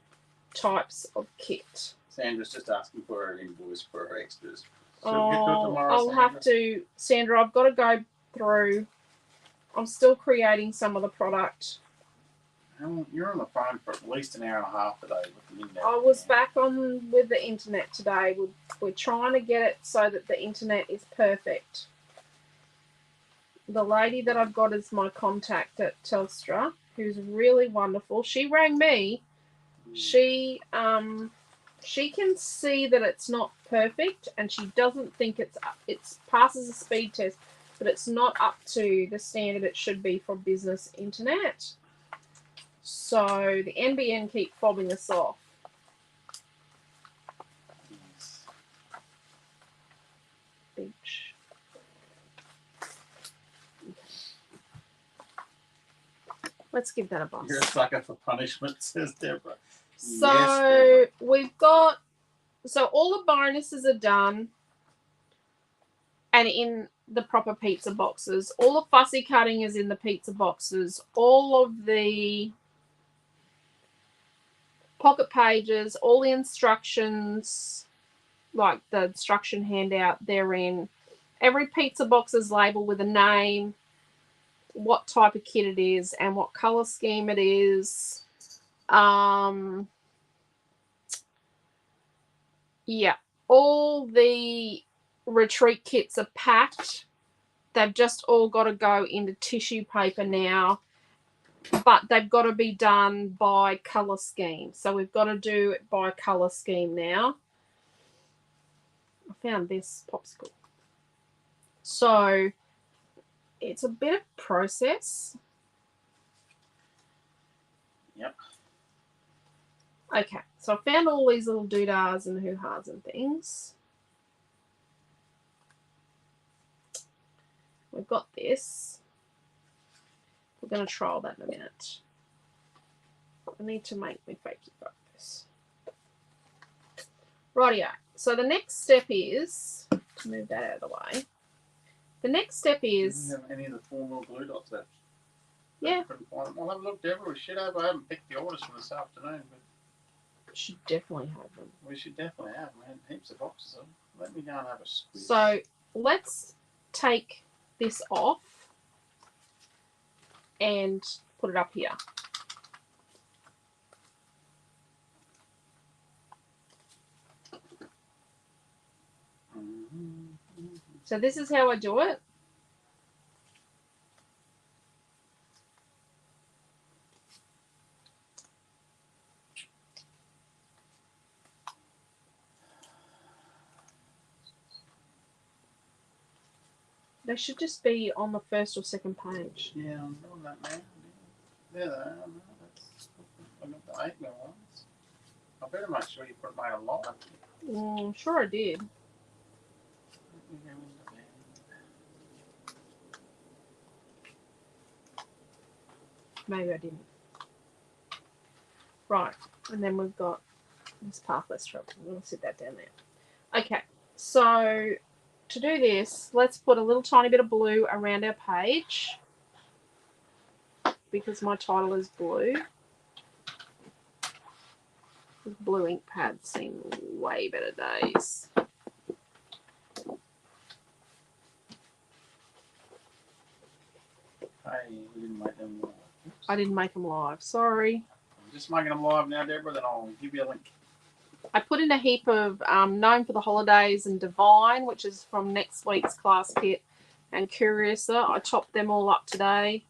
Speaker 1: types of kit.
Speaker 2: Sandra's just asking for an invoice for her extras.
Speaker 1: Oh, I'll have to, Sandra, I've got to go through. I'm still creating some of the product.
Speaker 2: You're on the phone for at least an hour and a half today with the internet.
Speaker 1: I was back on with the internet today. We're trying to get it so that the internet is perfect. The lady that I've got as my contact at Telstra, who's really wonderful, she rang me. She can see that it's not perfect, and she doesn't think it passes a speed test, but it's not up to the standard it should be for business internet. So the NBN keep fobbing us off.
Speaker 2: Yes.
Speaker 1: Beach. Let's give that a bust.
Speaker 2: You're a sucker for punishment, says Deborah.
Speaker 1: So
Speaker 2: Yes,
Speaker 1: we've got, so all the bonuses are done and in the proper pizza boxes. All the fussy cutting is in the pizza boxes. All of the pocket pages, all the instructions, like the instruction handout, they're in. every pizza box is labelled with a name, what type of kit it is, and what colour scheme it is. Yeah, all the retreat kits are packed. They've just all got to go into tissue paper now, but they've got to be done by colour scheme. So we've got to do it by colour scheme now. I found this popsicle. So it's a bit of process.
Speaker 2: Yep.
Speaker 1: Okay, so I found all these little doodahs and hoo-has and things. We've got this. We're going to trial that in a minute. I need to make me fakey focus. Rightio. So the next step is to move that out of the way. The next step is.
Speaker 2: Do you have any of the 4mm glue dots left?
Speaker 1: Yeah.
Speaker 2: I'll have a look, Deborah. We should have. I haven't picked the orders from this afternoon, but
Speaker 1: Should definitely have them.
Speaker 2: we should definitely have. We had heaps of boxes of them. Let me go and have a squeeze.
Speaker 1: So let's take this off and put it up here. So this is how I do it. They should just be on the first or second page.
Speaker 2: Yeah, I'm doing that now. There they are. I got the 8mm ones. I better make sure you put mine alive.
Speaker 1: I'm sure I did. Maybe I didn't. Right, and then we've got this pathless trouble. I'm going to sit that down there. Okay, so to do this, let's put a little tiny bit of blue around our page because my title is blue. These blue ink pads seen way better days.
Speaker 2: Hey, we didn't make them live. Oops.
Speaker 1: I didn't make them live, sorry.
Speaker 2: I'm just making them live now, Deborah, then I'll give you a link.
Speaker 1: I put in a heap of Known for the Holidays and Divine, which is from next week's class kit, and Curiouser. I chopped them all up today.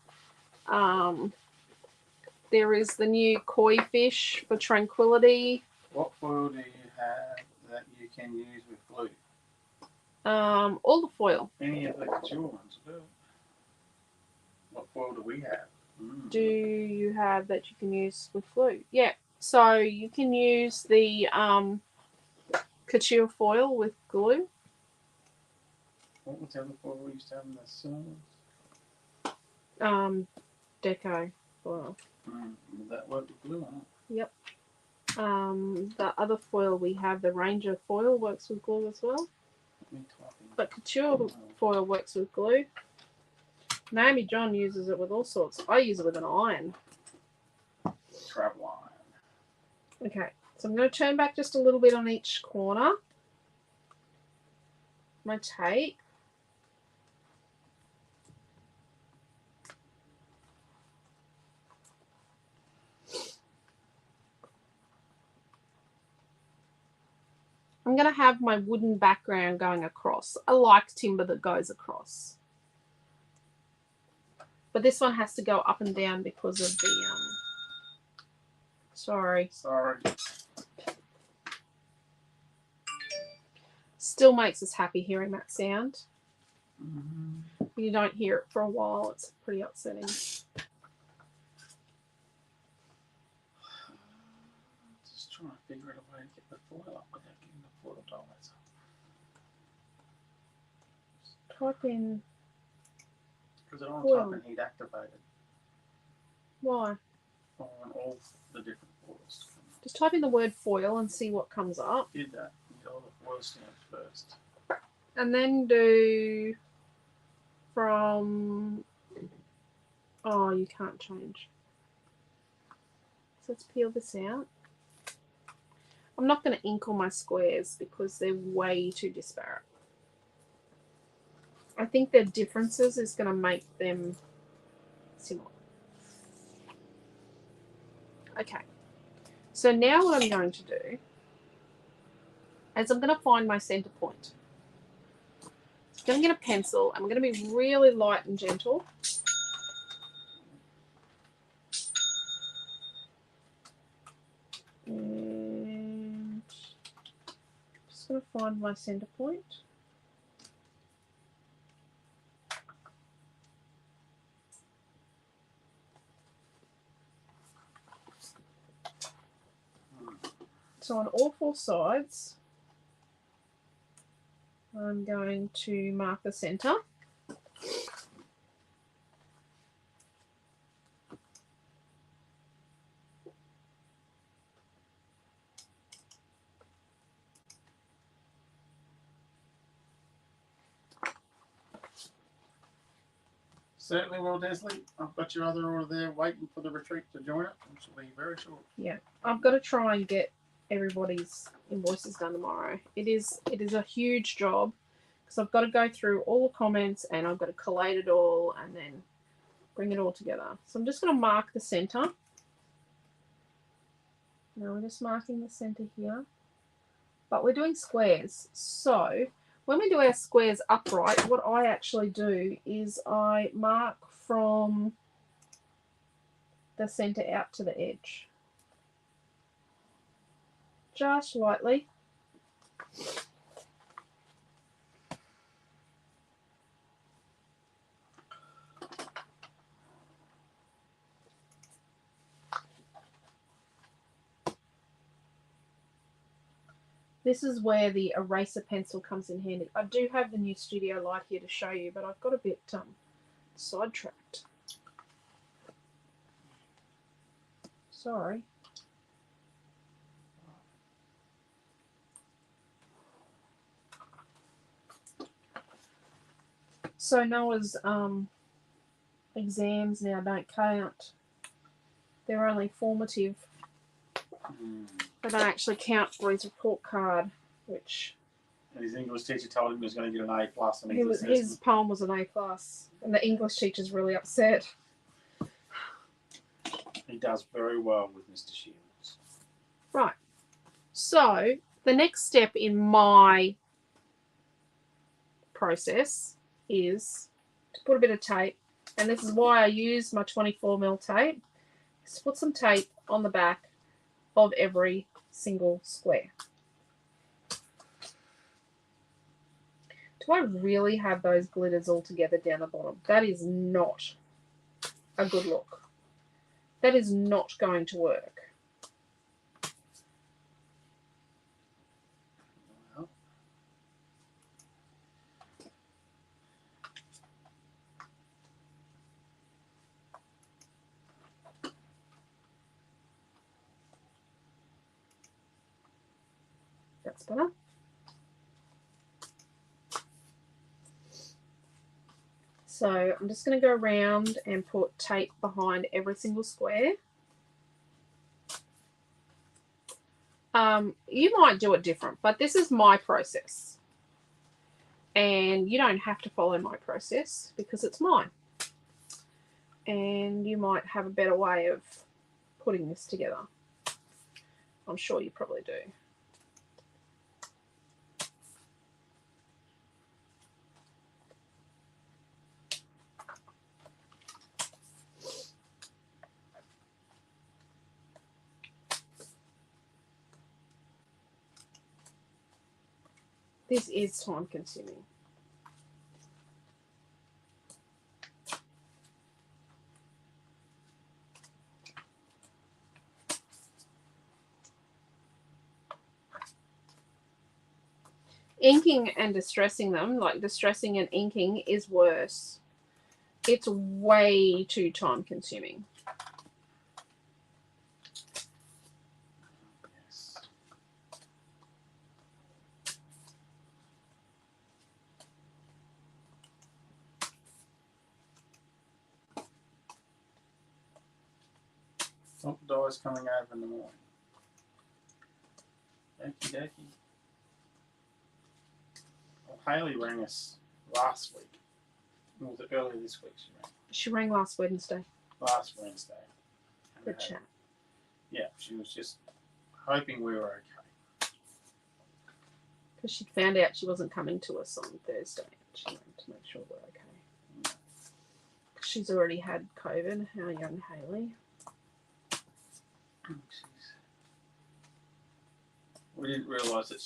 Speaker 1: There is the new Koi Fish for Tranquility.
Speaker 2: What foil do you have that you can use with glue?
Speaker 1: All the foil.
Speaker 2: Any of the couture ones will do. What foil do we have?
Speaker 1: Do you have that you can use with glue? Yeah. So you can use the couture foil with glue.
Speaker 2: What was the other foil we used to have in the cinemas?
Speaker 1: Deco foil.
Speaker 2: Would that work with glue on it?
Speaker 1: Yep. The other foil we have, the Ranger foil, works with glue as well.
Speaker 2: Let me type in.
Speaker 1: But couture foil works with glue. Naomi John uses it with all sorts. I use it with an iron.
Speaker 2: Travel iron.
Speaker 1: Okay, so I'm going to turn back just a little bit on each corner. My tape. I'm going to have my wooden background going across. I like timber that goes across. But this one has to go up and down because of the, sorry. Still makes us happy hearing that sound. You don't hear it for a while. It's pretty upsetting.
Speaker 2: Just trying to figure out a way to get the foil up without getting the foil dies.
Speaker 1: Type in.
Speaker 2: Because I don't
Speaker 1: Foil.
Speaker 2: type in heat activated
Speaker 1: Why?
Speaker 2: on all the different foils.
Speaker 1: Just type in the word foil and see what comes up.
Speaker 2: Did that. You got all the foil stamps first.
Speaker 1: And then do from. Oh, you can't change. So let's peel this out. I'm not going to ink all my squares because they're way too disparate. I think their differences is going to make them similar. Okay. So now what I'm going to do is I'm going to find my center point. So I'm going to get a pencil. I'm going to be really light and gentle. And just going to find my center point. So on all four sides, I'm going to mark the center.
Speaker 2: Certainly will, Desley. I've got your other order there waiting for the retreat to join it, which will be very short.
Speaker 1: Yeah, I've got to try and get everybody's invoices done tomorrow. It is a huge job because I've got to go through all the comments and I've got to collate it all and then bring it all together. So I'm just going to mark the center. Now we're just marking the center here, but we're doing squares. So when we do our squares upright, what I actually do is I mark from the center out to the edge. Just lightly. This is where the eraser pencil comes in handy. I do have the new studio light here to show you, but I've got a bit sidetracked. Sorry. So Noah's exams now don't count. They're only formative. They don't actually count for his report card, which...
Speaker 2: And his English teacher told him he was going to get an A+ on
Speaker 1: his poem was an A+, and the English teacher's really upset.
Speaker 2: He does very well with Mr. Shields.
Speaker 1: Right. So the next step in my process is to put a bit of tape, and this is why I use my 24mm tape. Just put some tape on the back of every single square. Do I really have those glitters all together down the bottom? That is not a good look. That is not going to work.
Speaker 2: Well,
Speaker 1: That's better. So I'm just going to go around and put tape behind every single square. You might do it different, but this is my process. And you don't have to follow my process because it's mine. And you might have a better way of putting this together. I'm sure you probably do. This is time consuming. Inking and distressing them, like distressing and inking, is worse. It's way too time consuming.
Speaker 2: yes. Not the doors coming over in the morning. Okie dokie. Well, Haley rang us last week Or was it earlier this week she rang?
Speaker 1: She rang last Wednesday.
Speaker 2: Last Wednesday. And
Speaker 1: Good chat.
Speaker 2: Yeah, she was just hoping we were okay.
Speaker 1: Because she found out she wasn't coming to us on Thursday. She wanted to make sure we're okay. She's already had COVID. How young Hayley?
Speaker 2: Oh, we didn't realise that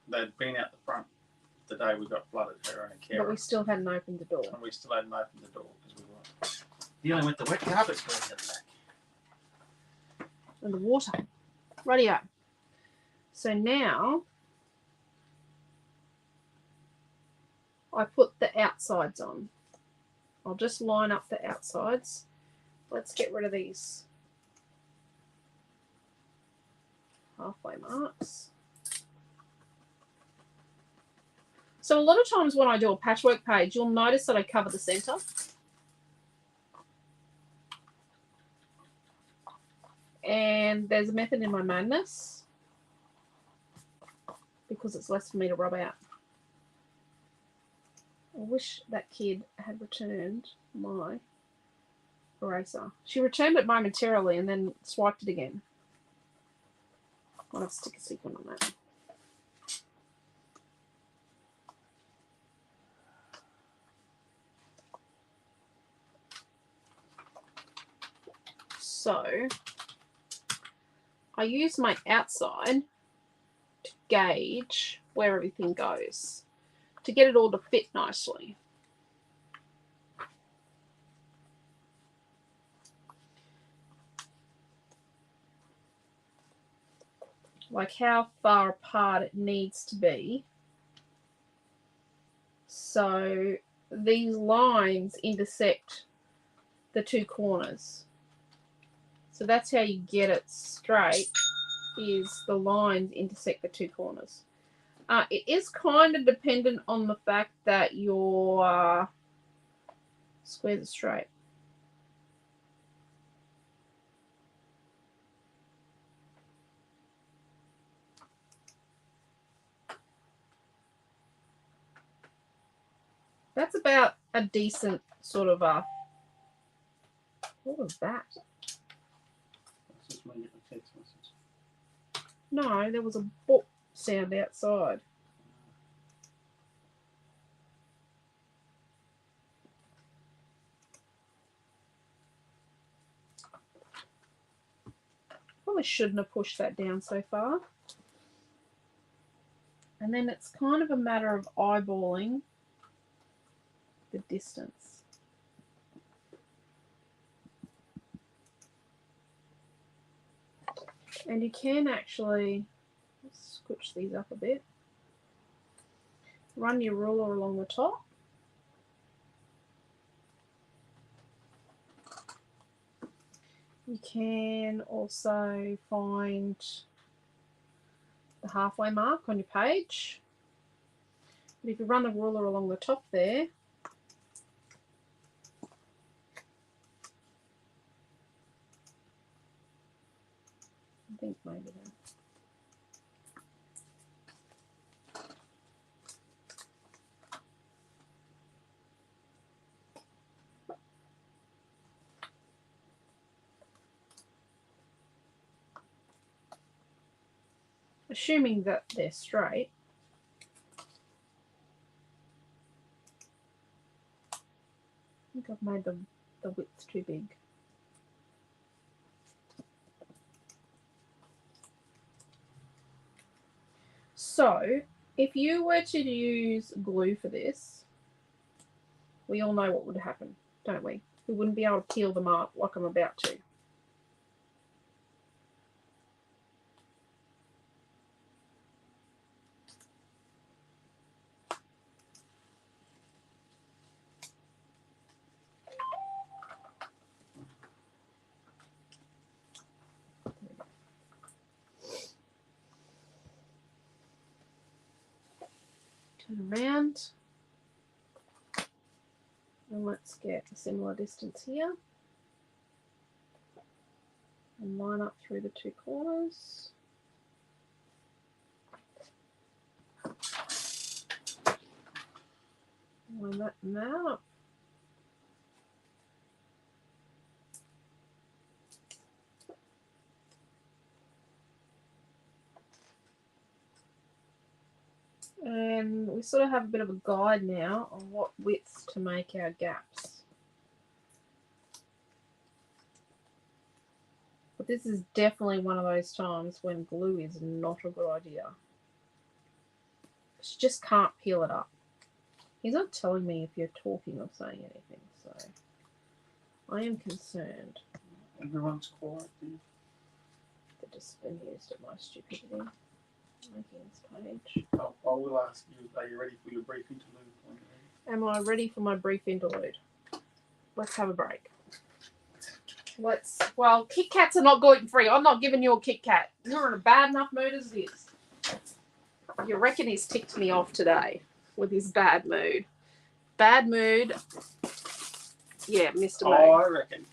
Speaker 2: they'd been out the front the day we got flooded, her and a carer.
Speaker 1: But we still hadn't opened the door.
Speaker 2: And we still hadn't opened the door because we were dealing with the wet carpet spreading at the back.
Speaker 1: And the water. Rightio. So now I put the outsides on. I'll just line up the outsides. Let's get rid of these halfway marks. So a lot of times when I do a patchwork page, you'll notice that I cover the center. And there's a method in my madness because it's less for me to rub out. I wish that kid had returned my eraser. She returned it momentarily and then swiped it again. I'll have to stick a sequin on that. So I use my outside to gauge where everything goes, to get it all to fit nicely. Like how far apart it needs to be. So these lines intersect the two corners. So that's how you get it straight, is the lines intersect the two corners. It is kind of dependent on the fact that your squares are straight. That's about a decent sort of what was that?
Speaker 2: That's just me getting a text message.
Speaker 1: No, there was a book sound outside. Probably shouldn't have pushed that down so far. And then it's kind of a matter of eyeballing the distance. And you can actually scooch these up a bit. Run your ruler along the top. You can also find the halfway mark on your page. But if you run the ruler along the top there, I think maybe that. Assuming that they're straight. I think I've made the width too big. So, if you were to use glue for this, we all know what would happen, don't we? We wouldn't be able to peel them up like I'm about to. Turn around. And let's get a similar distance here. And line up through the two corners. Line that and that up. And we sort of have a bit of a guide now on what widths to make our gaps. But this is definitely one of those times when glue is not a good idea. You just can't peel it up. He's not telling me if you're talking or saying anything, so I am concerned.
Speaker 2: Everyone's quiet.
Speaker 1: They've just been used at my stupidity. Making this page.
Speaker 2: I will ask you, are you ready for your brief interlude?
Speaker 1: Am I ready for my brief interlude? Let's have a break. Well, Kit Kats are not gluten free. I'm not giving you a Kit Kat. You're in a bad enough mood as it is. You reckon he's ticked me off today with his bad mood? Bad mood. Yeah, Mr.
Speaker 2: Oh,
Speaker 1: Mood.
Speaker 2: I reckon.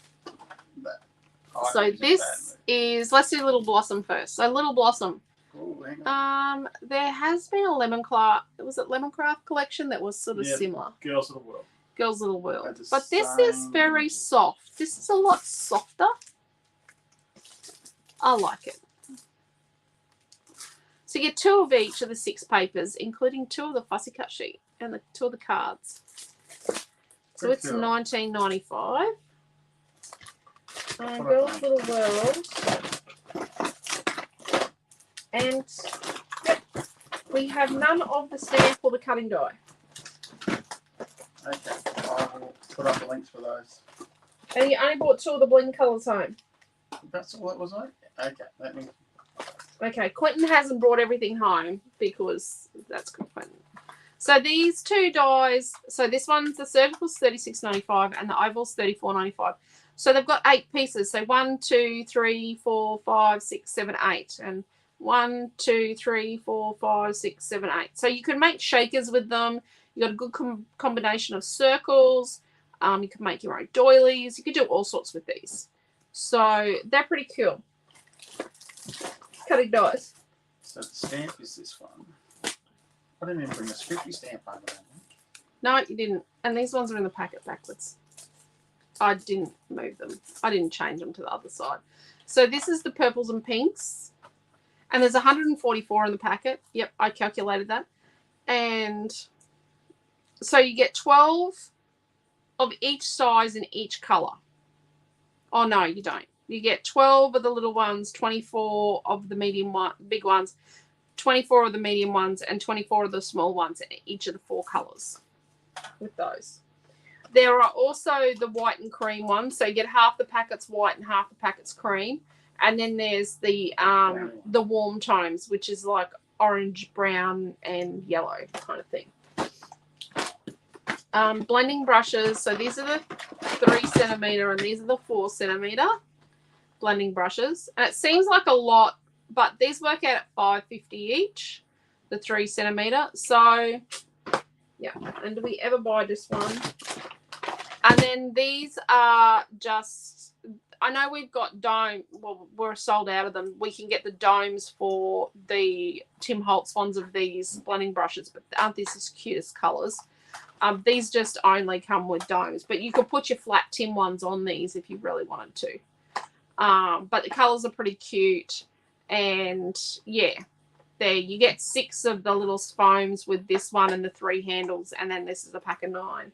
Speaker 1: So this is, let's do Little Blossom first. So Little Blossom.
Speaker 2: Oh, hang on.
Speaker 1: There has been a Lemoncraft collection that was sort of similar.
Speaker 2: Girls of the World.
Speaker 1: Girls Little World.
Speaker 2: That's the
Speaker 1: But this is
Speaker 2: same.
Speaker 1: very soft. This is a lot softer. I like it. So you get 2 of each of the 6 papers, including 2 of the fussy cut sheet and the 2 of the cards. So
Speaker 2: Pretty
Speaker 1: it's
Speaker 2: cool.
Speaker 1: $19.95. Girls Little World. And yep, we have none of the stamp or the cutting die.
Speaker 2: Okay, I will put up the links for those.
Speaker 1: And you only bought 2 of the bling colours home.
Speaker 2: That's all it was like? Okay, let me.
Speaker 1: Okay, Quentin hasn't brought everything home because that's good, Quentin. So these 2 dies, so this one's the circle's $36.95 and the oval's $34.95. So they've got 8 pieces. So 1, 2, 3, 4, 5, 6, 7, 8. And 1, 2, 3, 4, 5, 6, 7, 8. So you can make shakers with them. You got a good combination of circles. You can make your own doilies. You could do all sorts with these. So they're pretty cool. Cutting dies.
Speaker 2: So the stamp is this one. I didn't even bring a scripty stamp over that one.
Speaker 1: No, you didn't. And these ones are in the packet backwards. I didn't move them. I didn't change them to the other side. So this is the purples and pinks. And there's 144 in the packet. Yep, I calculated that. And so you get 12 of each size in each colour. Oh, no, you don't. You get 12 of the little ones, 24 of the medium one, big ones, 24 of the medium ones, and 24 of the small ones in each of the 4 colours with those. There are also the white and cream ones. So you get half the packet's white and half the packet's cream. And then there's the warm tones, which is like orange, brown, and yellow kind of thing. Blending brushes. So these are the 3 centimetre and these are the 4 centimetre blending brushes. And it seems like a lot, but these work out at $5.50 each, the 3 centimetre. So, yeah. And do we ever buy just one? And then these are just, I know we've got dome, well, we're sold out of them. We can get the domes for the Tim Holtz ones of these blending brushes, but aren't these as cute as colours? These just only come with domes, but you could put your flat Tim ones on these if you really wanted to. But the colours are pretty cute. And, yeah, there you get 6 of the little foams with this one and the 3 handles, and then this is a pack of 9.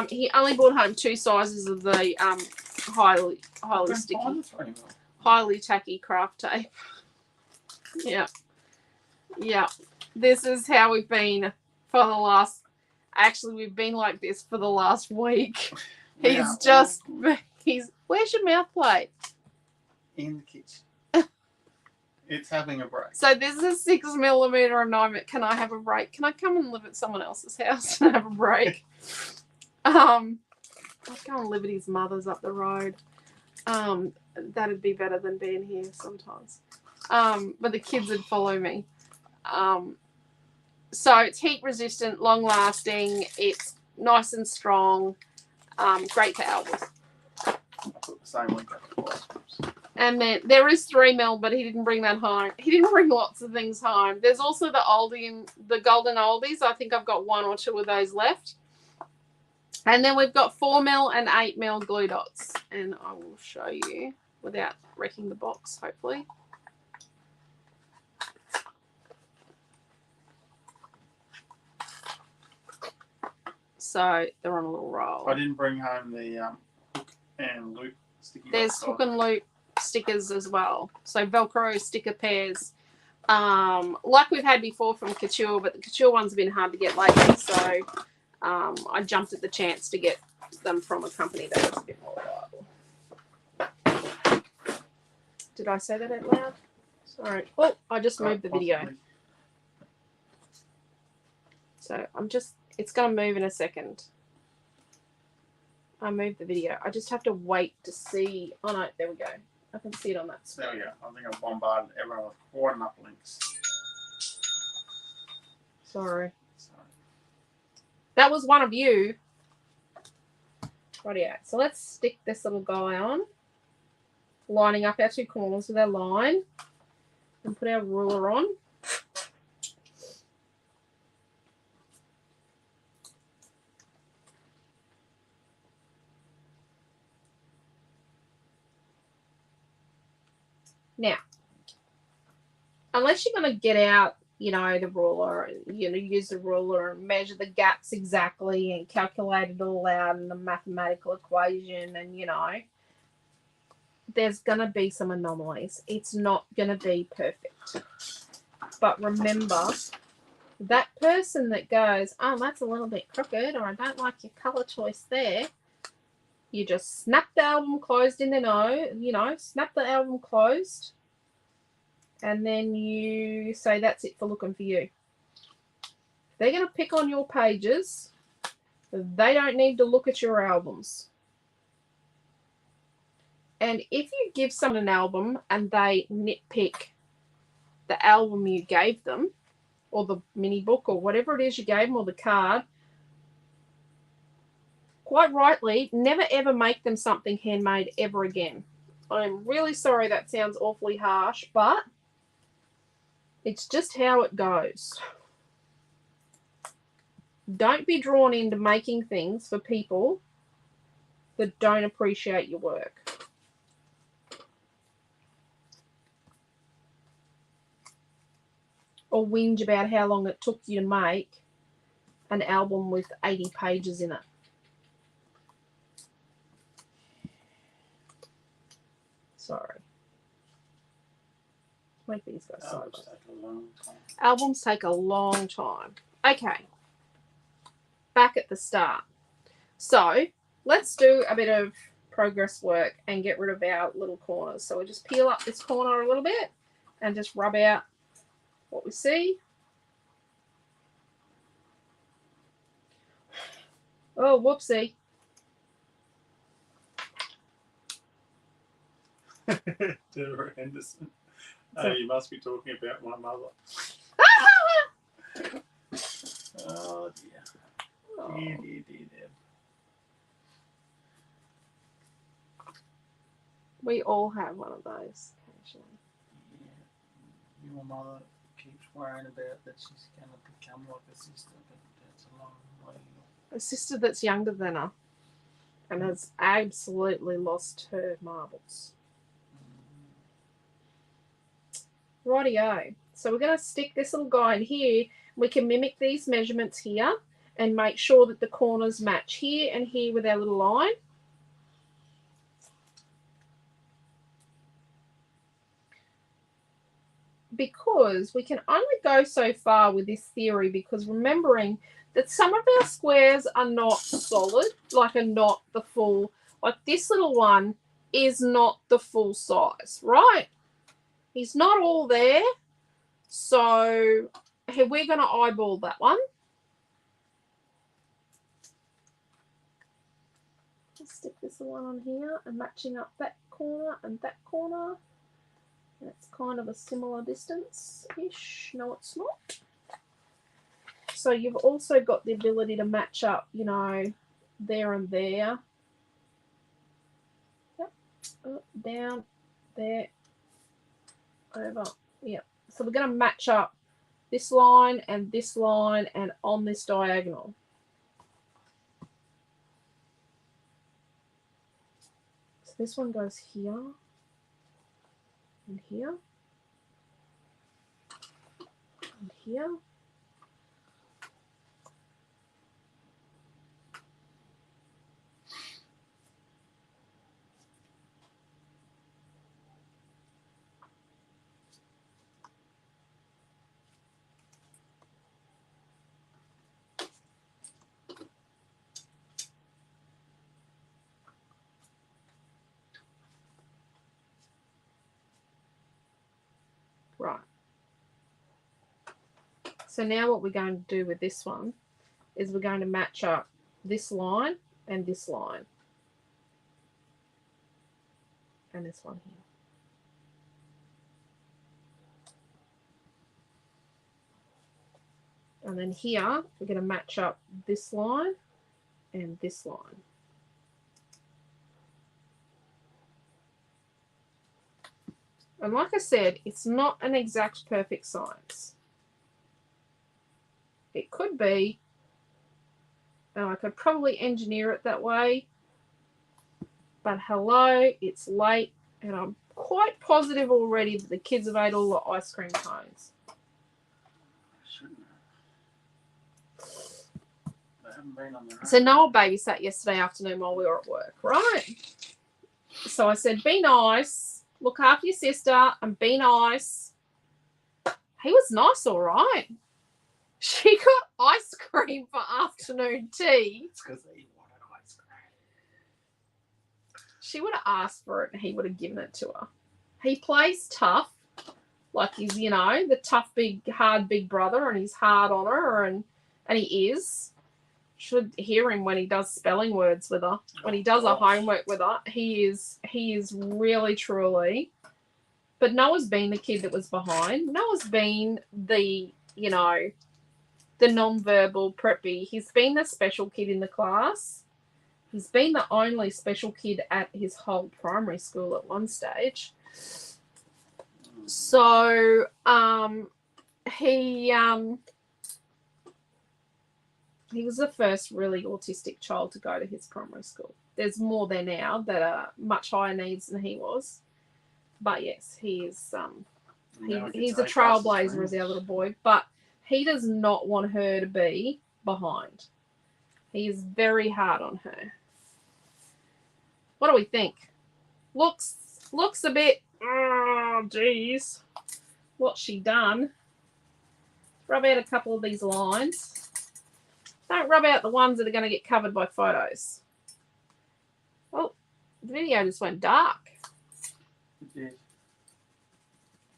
Speaker 1: He only brought home 2 sizes of the highly sticky, highly tacky craft tape. Yeah. Yeah. This is how we've been for the last, actually we've been like this for the last week. He's just, where's your mouth plate?
Speaker 2: In the kitchen. It's having a break.
Speaker 1: So this is a 6 millimetre and 9. Can I have a break? Can I come and live at someone else's house and have a break? I'd go and live at his mother's up the road. That'd be better than being here sometimes. But the kids would follow me. So it's heat resistant, long lasting. It's nice and strong. Great for albums.
Speaker 2: I put the same link up.
Speaker 1: And then there is 3mm, but he didn't bring that home. He didn't bring lots of things home. There's also the golden oldies. I think I've got 1 or 2 of those left. And then we've got 4mm and 8mm glue dots. And I will show you without wrecking the box, hopefully. So they're on a little roll.
Speaker 2: I didn't bring home the hook and loop sticky.
Speaker 1: There's hook and loop stickers as well. So Velcro sticker pairs. Like we've had before from Couture, but the Couture ones have been hard to get lately. So I jumped at the chance to get them from a company that was a bit more reliable. Did I say that out loud? Sorry. Oh, I just moved the video. So it's going to move in a second. I moved the video. I just have to wait to see. Oh no, there we go. I can see it on that screen.
Speaker 2: There we go. I think I've bombarded everyone with 4 enough links.
Speaker 1: Sorry. That was one of you. Rightio. So let's stick this little guy on. Lining up our 2 corners with our line. And put our ruler on. Now, unless you're going to get out, the ruler, and, use the ruler and measure the gaps exactly and calculate it all out in the mathematical equation and, there's going to be some anomalies. It's not going to be perfect. But remember, that person that goes, oh, that's a little bit crooked, or I don't like your color choice there, you just snap the album closed in the snap the album closed, and then you say that's it for looking for you. If they're going to pick on your pages, they don't need to look at your albums. And if you give someone an album and they nitpick the album you gave them, or the mini book, or whatever it is you gave them, or the card, quite rightly, never ever make them something handmade ever again. I'm really sorry that sounds awfully harsh, but it's just how it goes. Don't be drawn into making things for people that don't appreciate your work. Or whinge about how long it took you to make an album with 80 pages in it. Sorry. Make these go sideways. Albums take a long time. Okay. Back at the start. So let's do a bit of progress work and get rid of our little corners. So we'll just peel up this corner a little bit and just rub out what we see. Oh, whoopsie.
Speaker 2: Deborah Henderson. You must be talking about my mother. Oh dear.
Speaker 1: Oh.
Speaker 2: Dear, Deb.
Speaker 1: We all have one of those occasionally.
Speaker 2: Yeah. Your mother keeps worrying about that she's going to become like a sister, but that's a long way off.
Speaker 1: A sister that's younger than her and has absolutely lost her marbles. Rightio. So we're going to stick this little guy in here. We can mimic these measurements here and make sure that the corners match here and here with our little line. Because we can only go so far with this theory, because remembering that some of our squares are not solid, are not the full, like this little one is not the full size, right? He's not all there. So we're going to eyeball that one. Let's stick this one on here and matching up that corner and that corner. And it's kind of a similar distance-ish. No, it's not. So you've also got the ability to match up, there and there. Yep. Down, there, over, yeah. So we're going to match up this line and on this diagonal. So this one goes here and here and here. Right. So now what we're going to do with this one is we're going to match up this line and this line. And this one here. And then here, we're going to match up this line and this line. And like I said, it's not an exact perfect science. It could be, and I could probably engineer it that way. But hello, it's late, and I'm quite positive already that the kids have ate all the ice cream cones.
Speaker 2: Shouldn't have. They haven't been on their own.
Speaker 1: So Noel babysat yesterday afternoon while we were at work, right? So I said, be nice, look after your sister, and be nice. He was nice, all right. She got ice cream for afternoon tea.
Speaker 2: It's because they wanted ice cream.
Speaker 1: She would have asked for it and he would have given it to her. He plays tough, like he's, you know, the tough, big, hard, big brother, and he's hard on her, and he is. Should hear him when he does spelling words with her, when he does her homework with her. He is really, truly. But Noah's been the kid that was behind. Noah's been the, you know, the non-verbal preppy. He's been the special kid in the class. He's been the only special kid at his whole primary school at one stage. So he was the first really autistic child to go to his primary school. There's more there now that are much higher needs than he was. But yes, he is he's a trailblazer as our little boy, but he does not want her to be behind. He is very hard on her. What do we think? Looks a bit, oh geez, what's she done? Rub out a couple of these lines. Don't rub out the ones that are going to get covered by photos. Oh, the video just went dark.
Speaker 2: It did.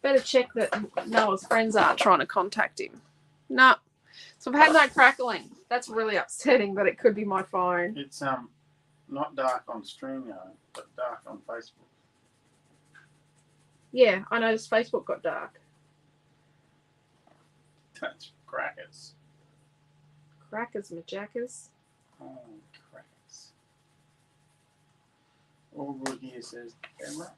Speaker 1: Better check that Noah's friends aren't trying to contact him. No. So I've had no crackling. That's really upsetting, but it could be my phone.
Speaker 2: It's not dark on StreamYard, but dark on Facebook.
Speaker 1: Yeah, I noticed Facebook got dark.
Speaker 2: That's crackers.
Speaker 1: Crackers, majackers.
Speaker 2: Oh, crackers. All good here says camera.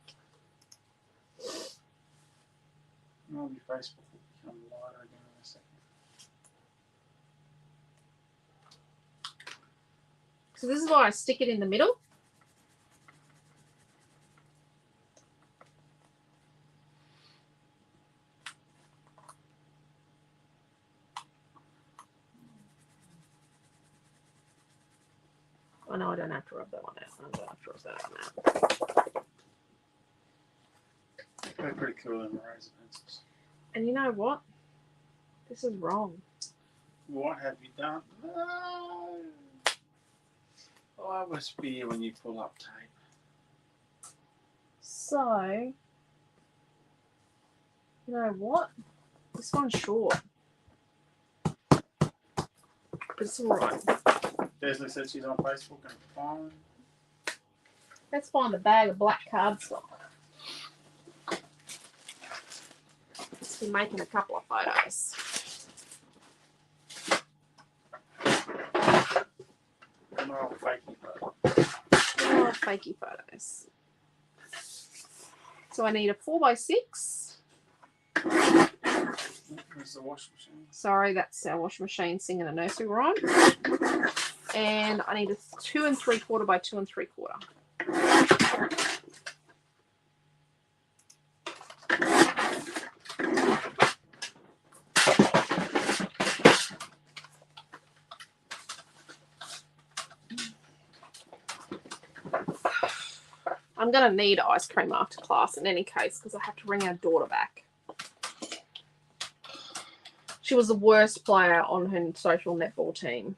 Speaker 2: Maybe Facebook will become lighter again in a second.
Speaker 1: So this is why I stick it in the middle. Oh no, I don't have to rub that one out. I don't have to rub that one out.
Speaker 2: They're pretty cool in razor pencils.
Speaker 1: And you know what? This is wrong.
Speaker 2: What have you done? No. Oh, I always fear when you pull up tape.
Speaker 1: So, you know what? This one's short. But it's alright.
Speaker 2: Leslie said she's on Facebook and fine.
Speaker 1: Let's find a bag of black cardstock. Let's be making a couple of photos.
Speaker 2: They're all fakey photos.
Speaker 1: They're all fakey photos. So I need a 4x6.
Speaker 2: There's the washing machine.
Speaker 1: Sorry, that's our washing machine singing a nursery rhyme. And I need a 2 3/4 by 2 3/4. I'm going to need ice cream after class in any case because I have to bring our daughter back. She was the worst player on her social netball team.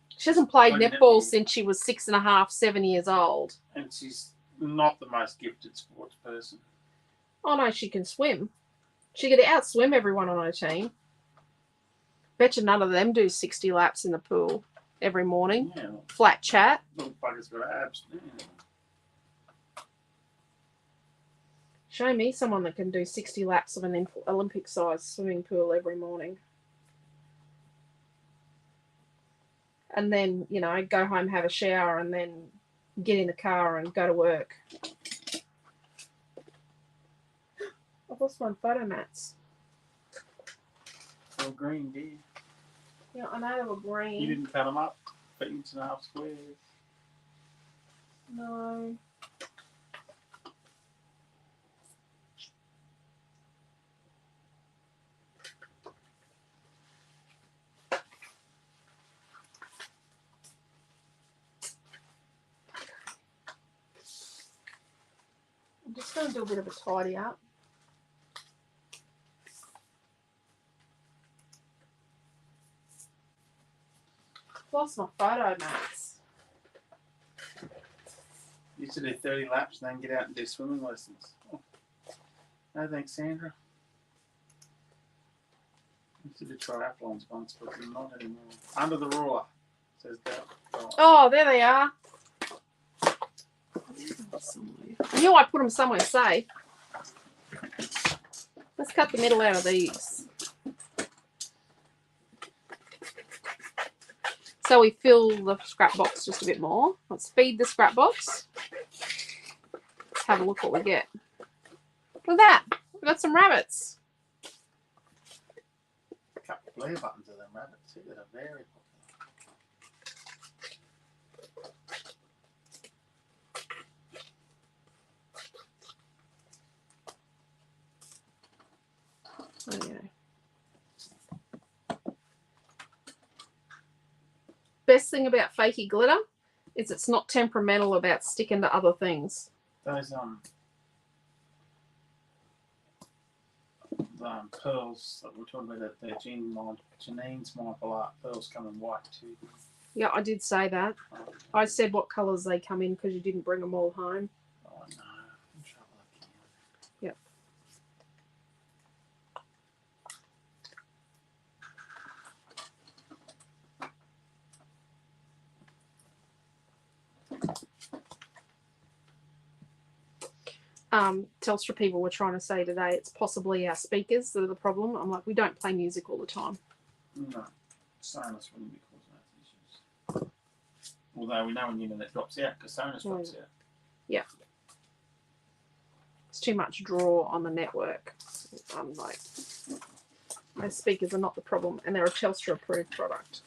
Speaker 1: She hasn't played netball since she was 6.5, 7 years old.
Speaker 2: And she's not the most gifted sports person.
Speaker 1: Oh no, she can swim. She could outswim everyone on her team. Bet you none of them do 60 laps in the pool every morning.
Speaker 2: Yeah.
Speaker 1: Flat chat.
Speaker 2: Little bugger's got abs. Yeah.
Speaker 1: Show me someone that can do 60 laps of an Olympic-sized swimming pool every morning. And then, you know, go home, have a shower, and then get in the car and go to work. I've lost my photo mats.
Speaker 2: All green, dear.
Speaker 1: Yeah, I know they were green.
Speaker 2: You didn't cut them up, 1.5 squares.
Speaker 1: No. I'm just going to do a bit of a tidy up. Lost my photo mats.
Speaker 2: You used to do 30 laps and then get out and do swimming lessons. Oh. No thanks, Sandra. I used to do triathlons once, but not anymore. Under the ruler, says that.
Speaker 1: Oh, there they are. I knew I put them somewhere safe. Let's cut the middle out of these. So we fill the scrap box just a bit more. Let's feed the scrap box. Let's have a look what we get. Look at that. We've got some rabbits.
Speaker 2: A couple of flare buttons of them rabbits here that are very popular.
Speaker 1: Okay. Best thing about fakey glitter is it's not temperamental about sticking to other things.
Speaker 2: Those pearls that we're talking about, the Janine's Mindful Art pearls come in white too.
Speaker 1: Yeah, I did say that. I said what colours they come in because you didn't bring them all home.
Speaker 2: Oh no, I'm trouble again.
Speaker 1: Yep. Telstra people were trying to say today it's possibly our speakers that are the problem. I'm like, we don't play music all the time.
Speaker 2: No, Sonos wouldn't be causing those issues. Although we know when the internet drops out, because Sonos drops out.
Speaker 1: Yeah. It's too much draw on the network. I'm like, my speakers are not the problem, and they're a Telstra approved product.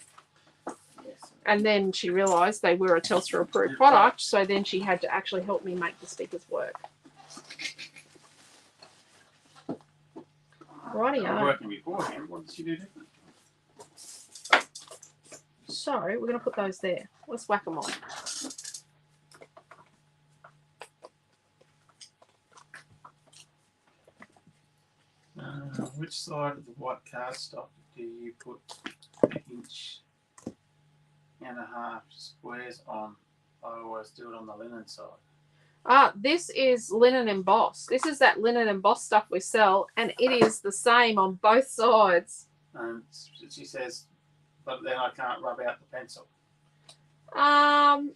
Speaker 2: Yes.
Speaker 1: And then she realised they were a Telstra approved product, so then she had to actually help me make the speakers work. Rightio.
Speaker 2: Working beforehand, what did she do different?
Speaker 1: So we're going to put those there. Let's whack them on.
Speaker 2: Which side of the white cardstock do you put 1.5 squares on? I always do it on the linen side.
Speaker 1: This is linen embossed. This is that linen embossed stuff we sell, and it is the same on both sides.
Speaker 2: And she says, but then I can't rub out the pencil.
Speaker 1: I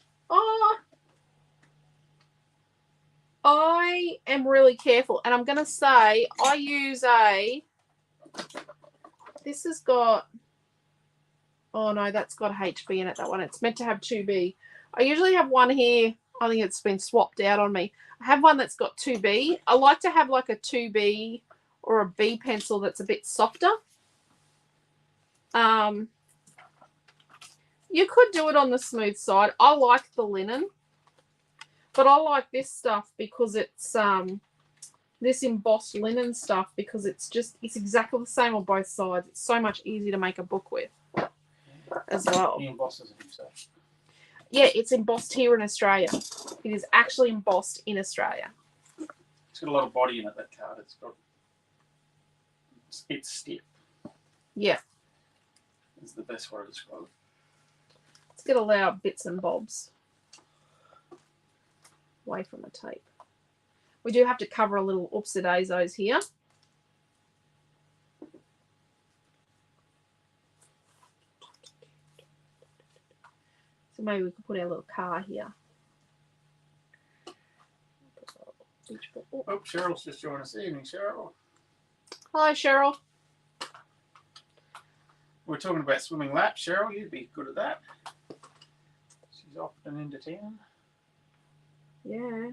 Speaker 1: am really careful, and I'm going to say I use this has got, oh no, that's got HB in it, that one. It's meant to have 2B. I usually have one here I think it's been swapped out on me. I have one that's got 2B. I like to have like a 2B or a B pencil that's a bit softer. You could do it on the smooth side. I like the linen, but I like this stuff because it's this embossed linen stuff because it's exactly the same on both sides. It's so much easier to make a book with as well.
Speaker 2: He embosses it himself.
Speaker 1: Yeah, it's embossed here in Australia. It is actually embossed in Australia.
Speaker 2: It's got a lot of body in it, that card. It's stiff.
Speaker 1: Yeah.
Speaker 2: Is the best way to describe it.
Speaker 1: Let's get all our bits and bobs away from the tape. We do have to cover a little oopsie-daisies here. So maybe we could put our little car here.
Speaker 2: Oh, Cheryl's just joined us. Evening, Cheryl.
Speaker 1: Hello, Cheryl.
Speaker 2: We're talking about swimming laps. Cheryl, you'd be good at that. She's off and into town.
Speaker 1: Yeah.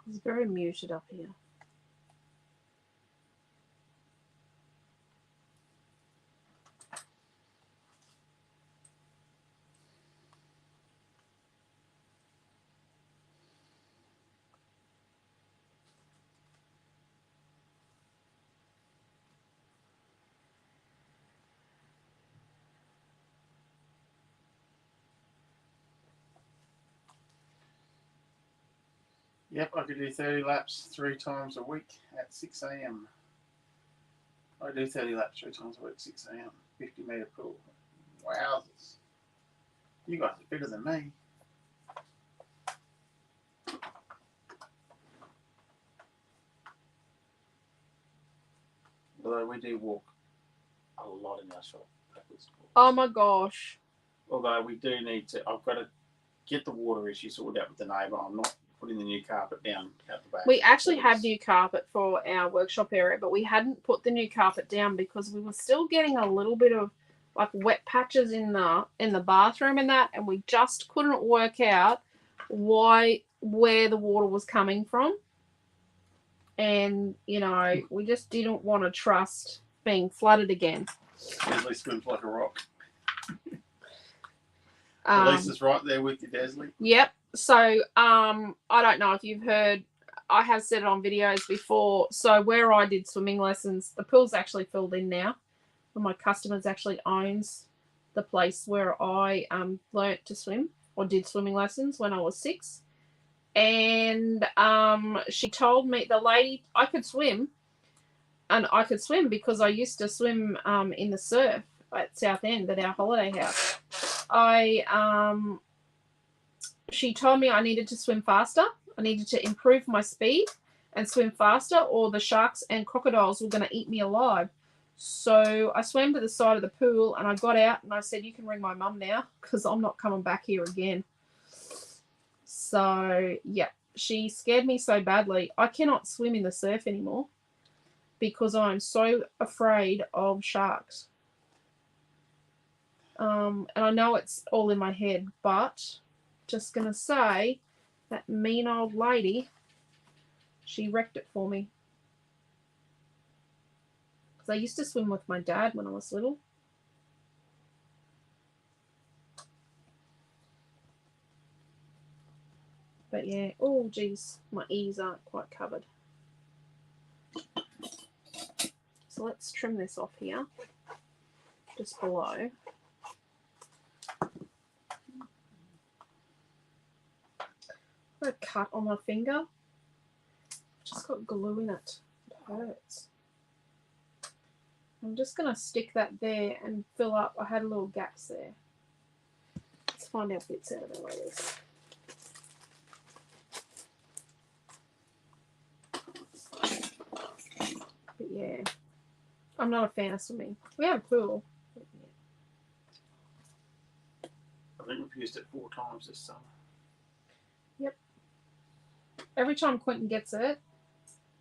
Speaker 1: It's very muted up here.
Speaker 2: Yep, I could do 30 laps 3 times a week at 6 a.m. I do 30 laps 3 times a week, 6 a.m. 50-metre pool. Wowzers. You guys are better than me. Although we do walk a lot in our shop.
Speaker 1: Oh my gosh.
Speaker 2: Although we do need to, I've got to get the water issue sorted out with the neighbour. I'm not putting the new carpet down out the back.
Speaker 1: We actually have new carpet for our workshop area, but we hadn't put the new carpet down because we were still getting a little bit of like wet patches in the bathroom and that, and we just couldn't work out where the water was coming from. And you know, we just didn't want to trust being flooded again.
Speaker 2: Desley swims like a rock. Lisa's right there with you, Desley.
Speaker 1: Yep. So I don't know if you've heard, I have said it on videos before. So where I did swimming lessons, the pool's actually filled in now. One of my customers actually owns the place where I learnt to swim or did swimming lessons when I was 6. And she told me, the lady, I could swim. And I could swim because I used to swim in the surf at Southend at our holiday house. She told me I needed to swim faster. I needed to improve my speed and swim faster, or the sharks and crocodiles were going to eat me alive. So I swam to the side of the pool and I got out and I said, you can ring my mum now because I'm not coming back here again. So, yeah, she scared me so badly. I cannot swim in the surf anymore because I'm so afraid of sharks. And I know it's all in my head, but just going to say that mean old lady, she wrecked it for me. Because I used to swim with my dad when I was little. But yeah, oh geez, my ears aren't quite covered. So let's trim this off here, just below. Got a cut on my finger. Just got glue in it. It hurts. I'm just going to stick that there and fill up. I had little gaps there. Let's find our bits out of the layers. But yeah, I'm not a fan of swimming. We have a pool.
Speaker 2: I think we've used it 4 times this summer.
Speaker 1: Yep. Every time Quentin gets it,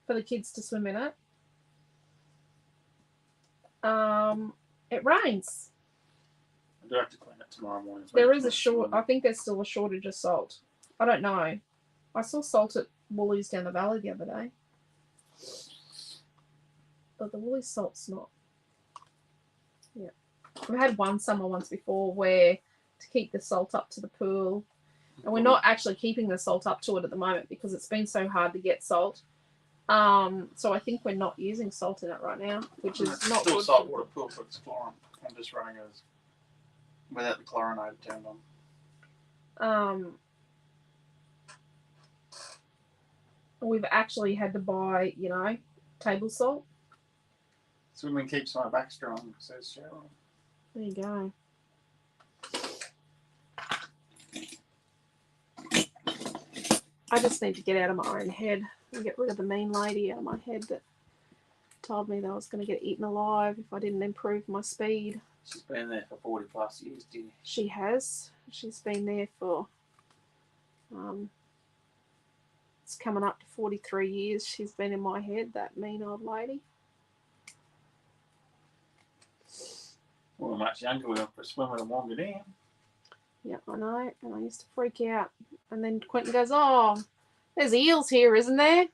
Speaker 1: for the kids to swim in it, it rains.
Speaker 2: I do have to clean it tomorrow morning.
Speaker 1: There is a short. I think there's still a shortage of salt. I don't know. I saw salt at Woolies down the valley the other day, but the Woolies salt's not. Yeah, we had one summer once before where to keep the salt up to the pool, and we're not actually keeping the salt up to it at the moment because it's been so hard to get salt. So I think we're not using salt in it right now, which is not
Speaker 2: still
Speaker 1: good.
Speaker 2: salt water pool, but it's chlorine. I'm just running as without the chlorinated turned on.
Speaker 1: We've actually had to buy, table salt.
Speaker 2: Swimming keeps my back strong, says Cheryl.
Speaker 1: There you go. I just need to get out of my own head and get rid of the mean lady out of my head that told me that I was going to get eaten alive if I didn't improve my speed.
Speaker 2: She's been there for 40 plus years, dear.
Speaker 1: She has. She's been there for, it's coming up to 43 years. She's been in my head, that mean old lady.
Speaker 2: We were much younger. We went for a swim with a Wonga Dam.
Speaker 1: Yeah, I know. And I used to freak out. And then Quentin goes, "Oh, there's eels here, isn't there?"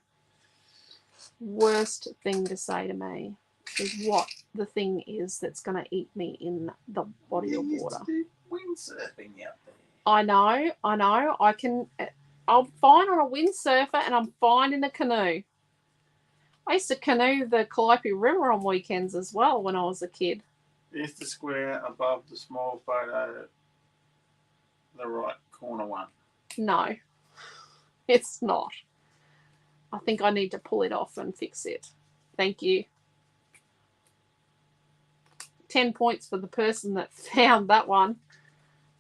Speaker 1: Worst thing to say to me is what the thing is that's going to eat me in the body of water.
Speaker 2: You used to do windsurfing out there.
Speaker 1: I know. I'm fine on a windsurfer and I'm fine in a canoe. I used to canoe the Calliope River on weekends as well when I was a kid.
Speaker 2: There's the square above the small photo, the right corner one.
Speaker 1: No, it's not. I think I need to pull it off and fix it. Thank you. 10 points for the person that found that one.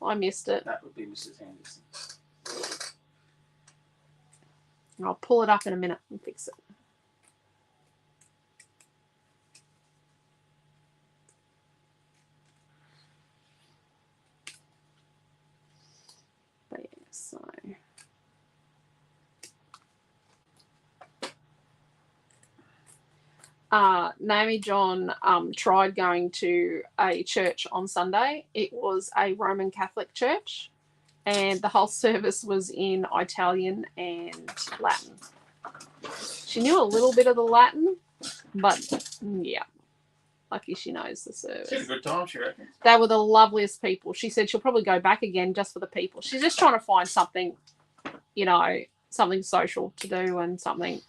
Speaker 1: I missed it.
Speaker 2: That would be Mrs. Henderson.
Speaker 1: I'll pull it up in a minute and fix it. But yeah, so Naomi John tried going to a church on Sunday. It was a Roman Catholic church, and the whole service was in Italian and Latin. She knew a little bit of the Latin, but yeah, lucky she knows the service.
Speaker 2: She had a good time, she reckons.
Speaker 1: They were the loveliest people. She said she'll probably go back again just for the people. She's just trying to find something, something social to do and something,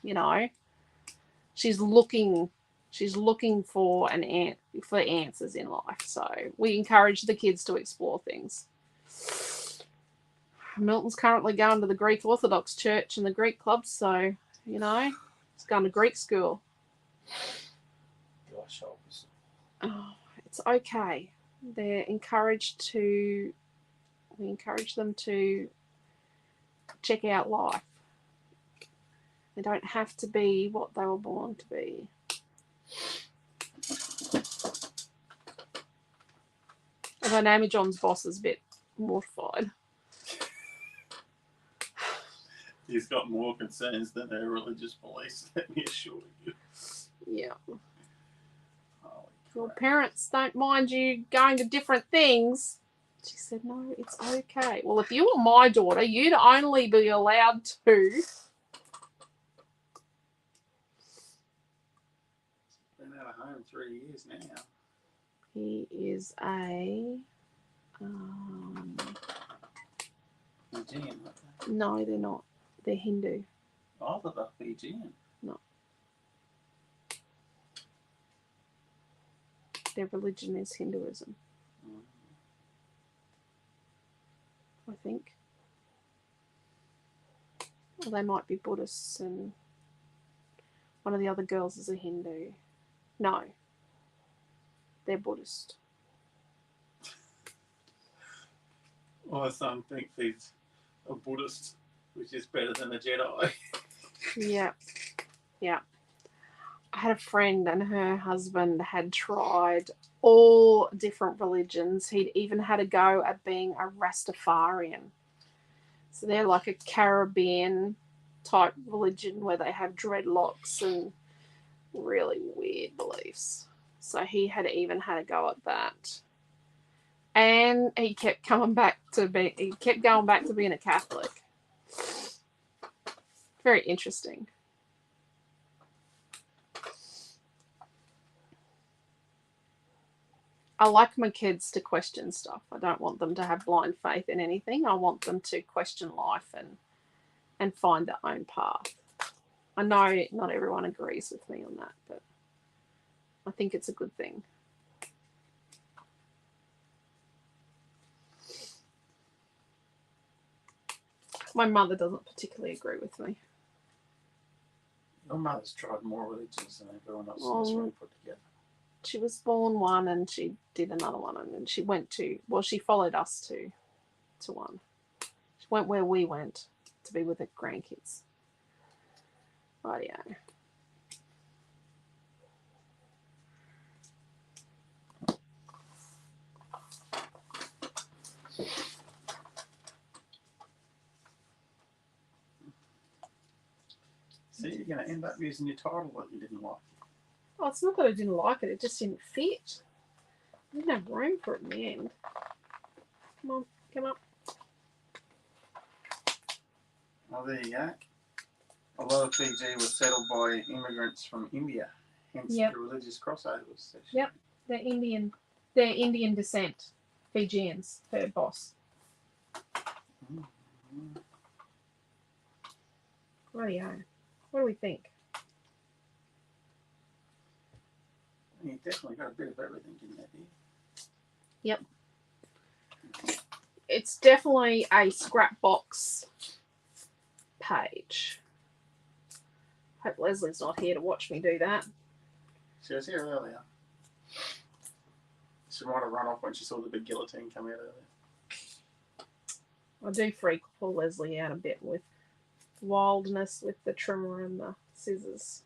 Speaker 1: She's looking for for answers in life. So we encourage the kids to explore things. Milton's currently going to the Greek Orthodox Church and the Greek club, so he's going to Greek school.
Speaker 2: Gosh,
Speaker 1: Oh, it's okay. They're encouraged to. We encourage them to check out life. They don't have to be what they were born to be. Although Naomi John's boss is a bit mortified.
Speaker 2: He's got more concerns than her religious beliefs, let me assure you.
Speaker 1: Yeah.
Speaker 2: Holy
Speaker 1: Your
Speaker 2: crap.
Speaker 1: parents don't mind you going to different things. She said, no, it's okay. Well, if you were my daughter, you'd only be allowed to.
Speaker 2: Been out of home 3 years now.
Speaker 1: He is a...
Speaker 2: Fijian, aren't they?
Speaker 1: no, they're not. They're Hindu.
Speaker 2: Oh, they're Fijian.
Speaker 1: No. Their religion is Hinduism, I think. Or they might be Buddhists, and one of the other girls is a Hindu. No. they're Buddhist.
Speaker 2: My son thinks he's a Buddhist, which is better than a Jedi.
Speaker 1: Yeah. Yeah. I had a friend and her husband had tried all different religions. He'd even had a go at being a Rastafarian. So they're like a Caribbean type religion where they have dreadlocks and really weird beliefs. So he had even had a go at that. And he kept going back to being a Catholic. Very interesting. I like my kids to question stuff. I don't want them to have blind faith in anything. I want them to question life and find their own path. I know not everyone agrees with me on that, but I think it's a good thing. My mother doesn't particularly agree with me.
Speaker 2: Your mother's tried more religions than everyone else in this room put together.
Speaker 1: She was born one and she did another one, and then she went to, well, she followed us to one. She went where we went to be with her grandkids. Rightio.
Speaker 2: See, you're going to end up using your title that you didn't like.
Speaker 1: Oh, it's not that I didn't like it, it just didn't fit. I didn't have room for it in the end. Come on, come up.
Speaker 2: Oh, there you go. A lot of Fiji was settled by immigrants from India, hence
Speaker 1: Yep.
Speaker 2: the religious crossovers section.
Speaker 1: Yep. They're Indian descent. Fijians, her boss.
Speaker 2: Mm-hmm.
Speaker 1: Rightio. What do we think?
Speaker 2: You definitely got a bit of everything in there, do you?
Speaker 1: Yep. It's definitely a Scrapbox page. Hope Leslie's not here to watch me do that.
Speaker 2: She was here earlier. She might have run off when she saw the big guillotine come out earlier.
Speaker 1: I do freak poor Leslie out a bit with wildness with the trimmer and the scissors.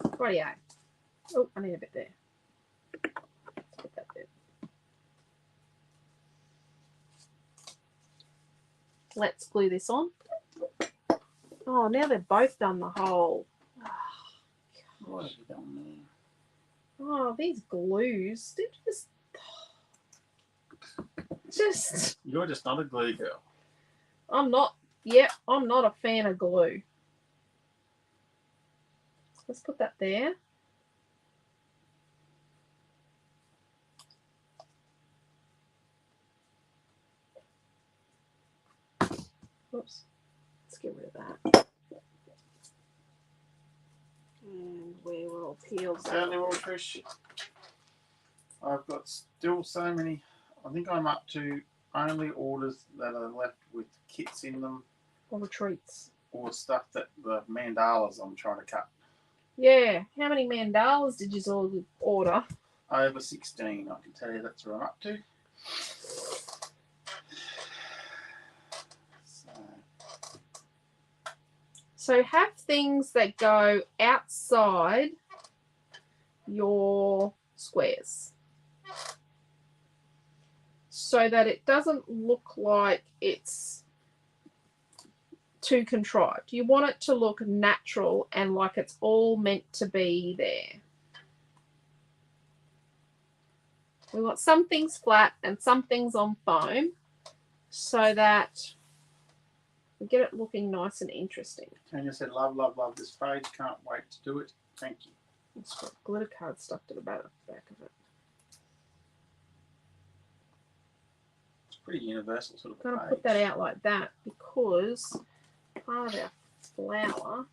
Speaker 1: Rightio. Oh, I need a bit there. Let's put that bit. Let's glue this on. Oh, now they've both done the hole.
Speaker 2: What have you done there?
Speaker 1: Oh, these glues, they're just...
Speaker 2: You're just not a glue girl.
Speaker 1: I'm not a fan of glue. Let's put that there. Oops. Let's get rid of that. And we will peel
Speaker 2: Certainly
Speaker 1: that.
Speaker 2: will, Trish. I've got still so many. I think I'm up to only orders that are left with kits in them
Speaker 1: All the treats.
Speaker 2: or stuff that the mandalas I'm trying to cut.
Speaker 1: Yeah. How many mandalas did you order?
Speaker 2: Over 16, I can tell you that's where I'm up to.
Speaker 1: So have things that go outside your squares so that it doesn't look like it's too contrived. You want it to look natural and like it's all meant to be there. We want some things flat and some things on foam so that we get it looking nice and interesting.
Speaker 2: Tanya said, love, love, love this page. Can't wait to do it. Thank you.
Speaker 1: It's got glitter card stuck to the back of it.
Speaker 2: It's pretty universal sort of
Speaker 1: I'm going to
Speaker 2: page.
Speaker 1: put that out like that because part of our flower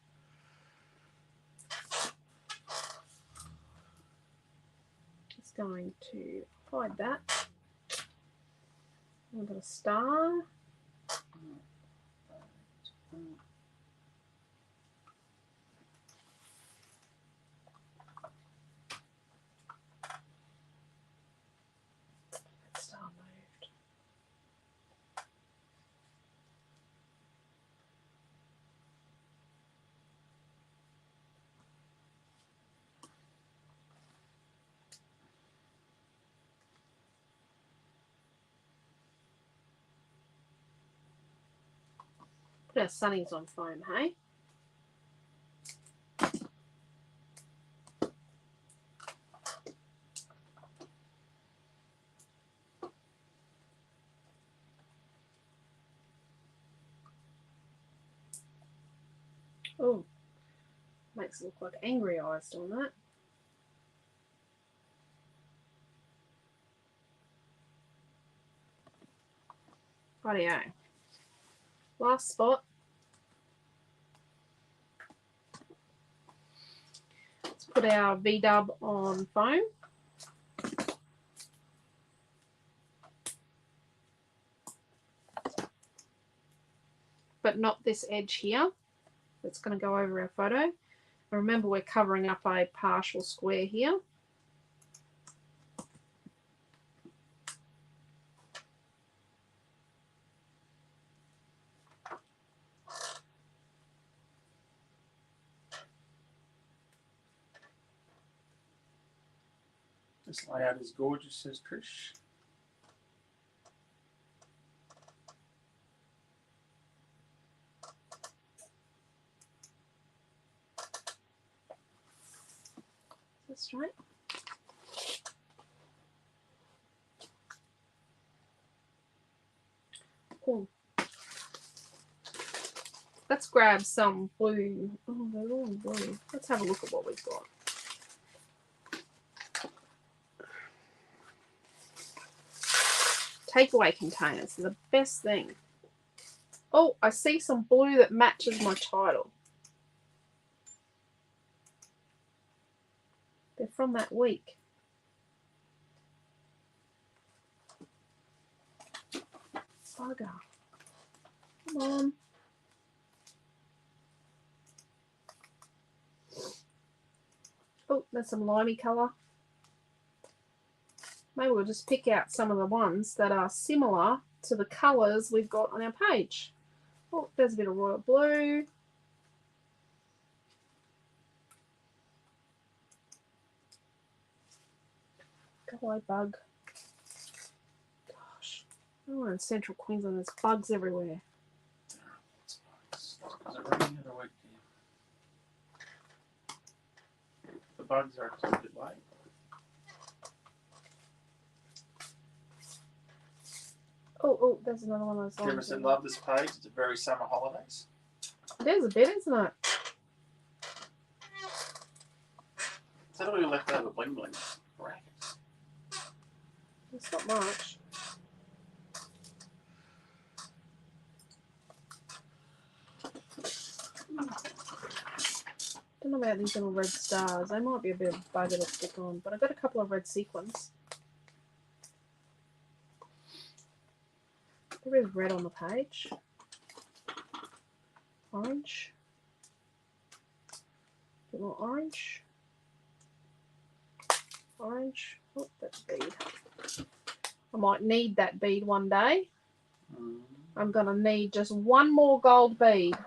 Speaker 1: is going to hide that. I've got a star. Put our sunnies on foam, hey? Oh, makes it look like angry eyes doing that. Rightio. Last spot. Let's put our V-dub on foam. But not this edge here. That's going to go over our photo. And remember, we're covering up a partial square here.
Speaker 2: This layout is gorgeous, says Trish.
Speaker 1: That's right. Cool. Let's grab some blue. Oh, they're all blue. Let's have a look at what we've got. Takeaway containers are the best thing. Oh, I see some blue that matches my title. They're from that week. Bugger. Come on. Oh, there's some limey colour. Maybe we'll just pick out some of the ones that are similar to the colours we've got on our page. Oh, there's a bit of royal blue. Go away, bug. Gosh. Oh, in central Queensland, there's bugs everywhere.
Speaker 2: Is it raining at a week? The bugs are actually a bit late.
Speaker 1: Oh, there's another one of those lines.
Speaker 2: Jefferson loved this page. It's a very summer holidays.
Speaker 1: There's a bit, isn't it?
Speaker 2: Is that all you left over bling bling? Brackets.
Speaker 1: It's not much. Don't know about these little red stars. They might be a bit of a bugger to stick on, but I've got a couple of red sequins. There is red on the page. Orange. A bit more orange. Orange. Oh, that's a bead. I might need that bead one day. I'm going to need just one more gold bead.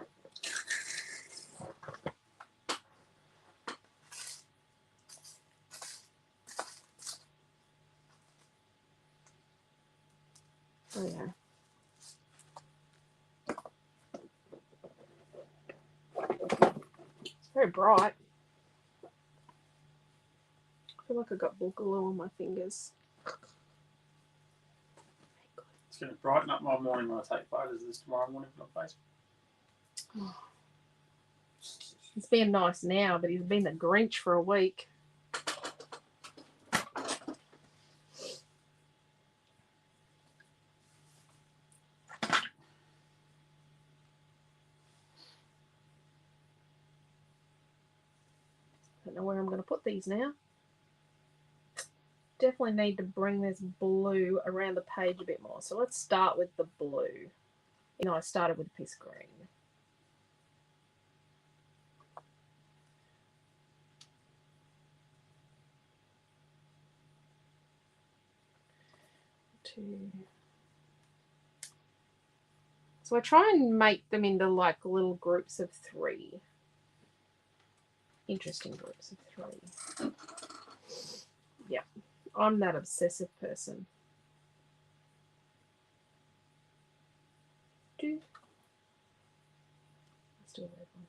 Speaker 1: Oh, yeah. It's very bright. I feel like I got boogaloo on my fingers.
Speaker 2: It's going to brighten up my morning when I take photos of this tomorrow morning on Facebook.
Speaker 1: Oh. It's being nice now, but he's been the Grinch for a week. Don't know where I'm going to put these now. Definitely need to bring this blue around the page a bit more. So let's start with the blue. You know, I started with a piece of green. So I try and make them into like little groups of 3. Interesting groups of 3. Yeah, I'm that obsessive person. do a red one.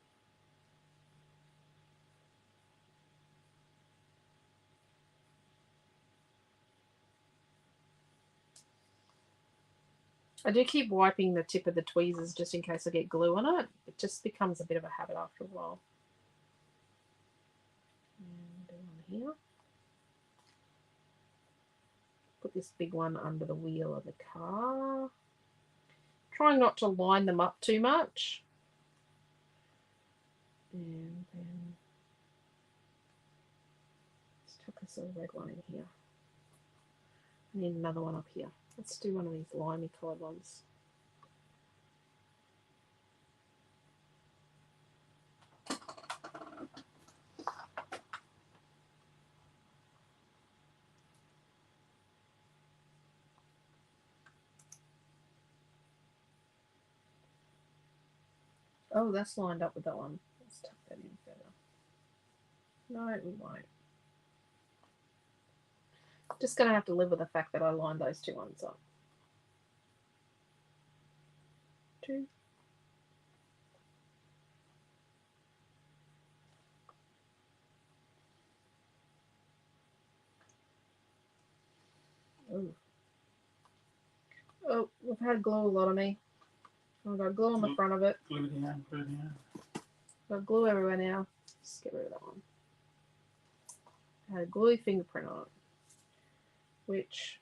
Speaker 1: I do keep wiping the tip of the tweezers just in case I get glue on it. It just becomes a bit of a habit after a while. And do one here. Put this big one under the wheel of the car. Trying not to line them up too much. And then let's tuck this little red one in here. I need another one up here. Let's do one of these limey coloured ones. Oh, that's lined up with that one. Let's tuck that in further. No, we won't. Just going to have to live with the fact that I lined those two ones up. Two. Oh. Oh, we've had glue a lot on me. I've got glue on the front of it.
Speaker 2: Glue down, glue down.
Speaker 1: Got glue everywhere now. Just get rid of that one. I had a gluey fingerprint on it. Which,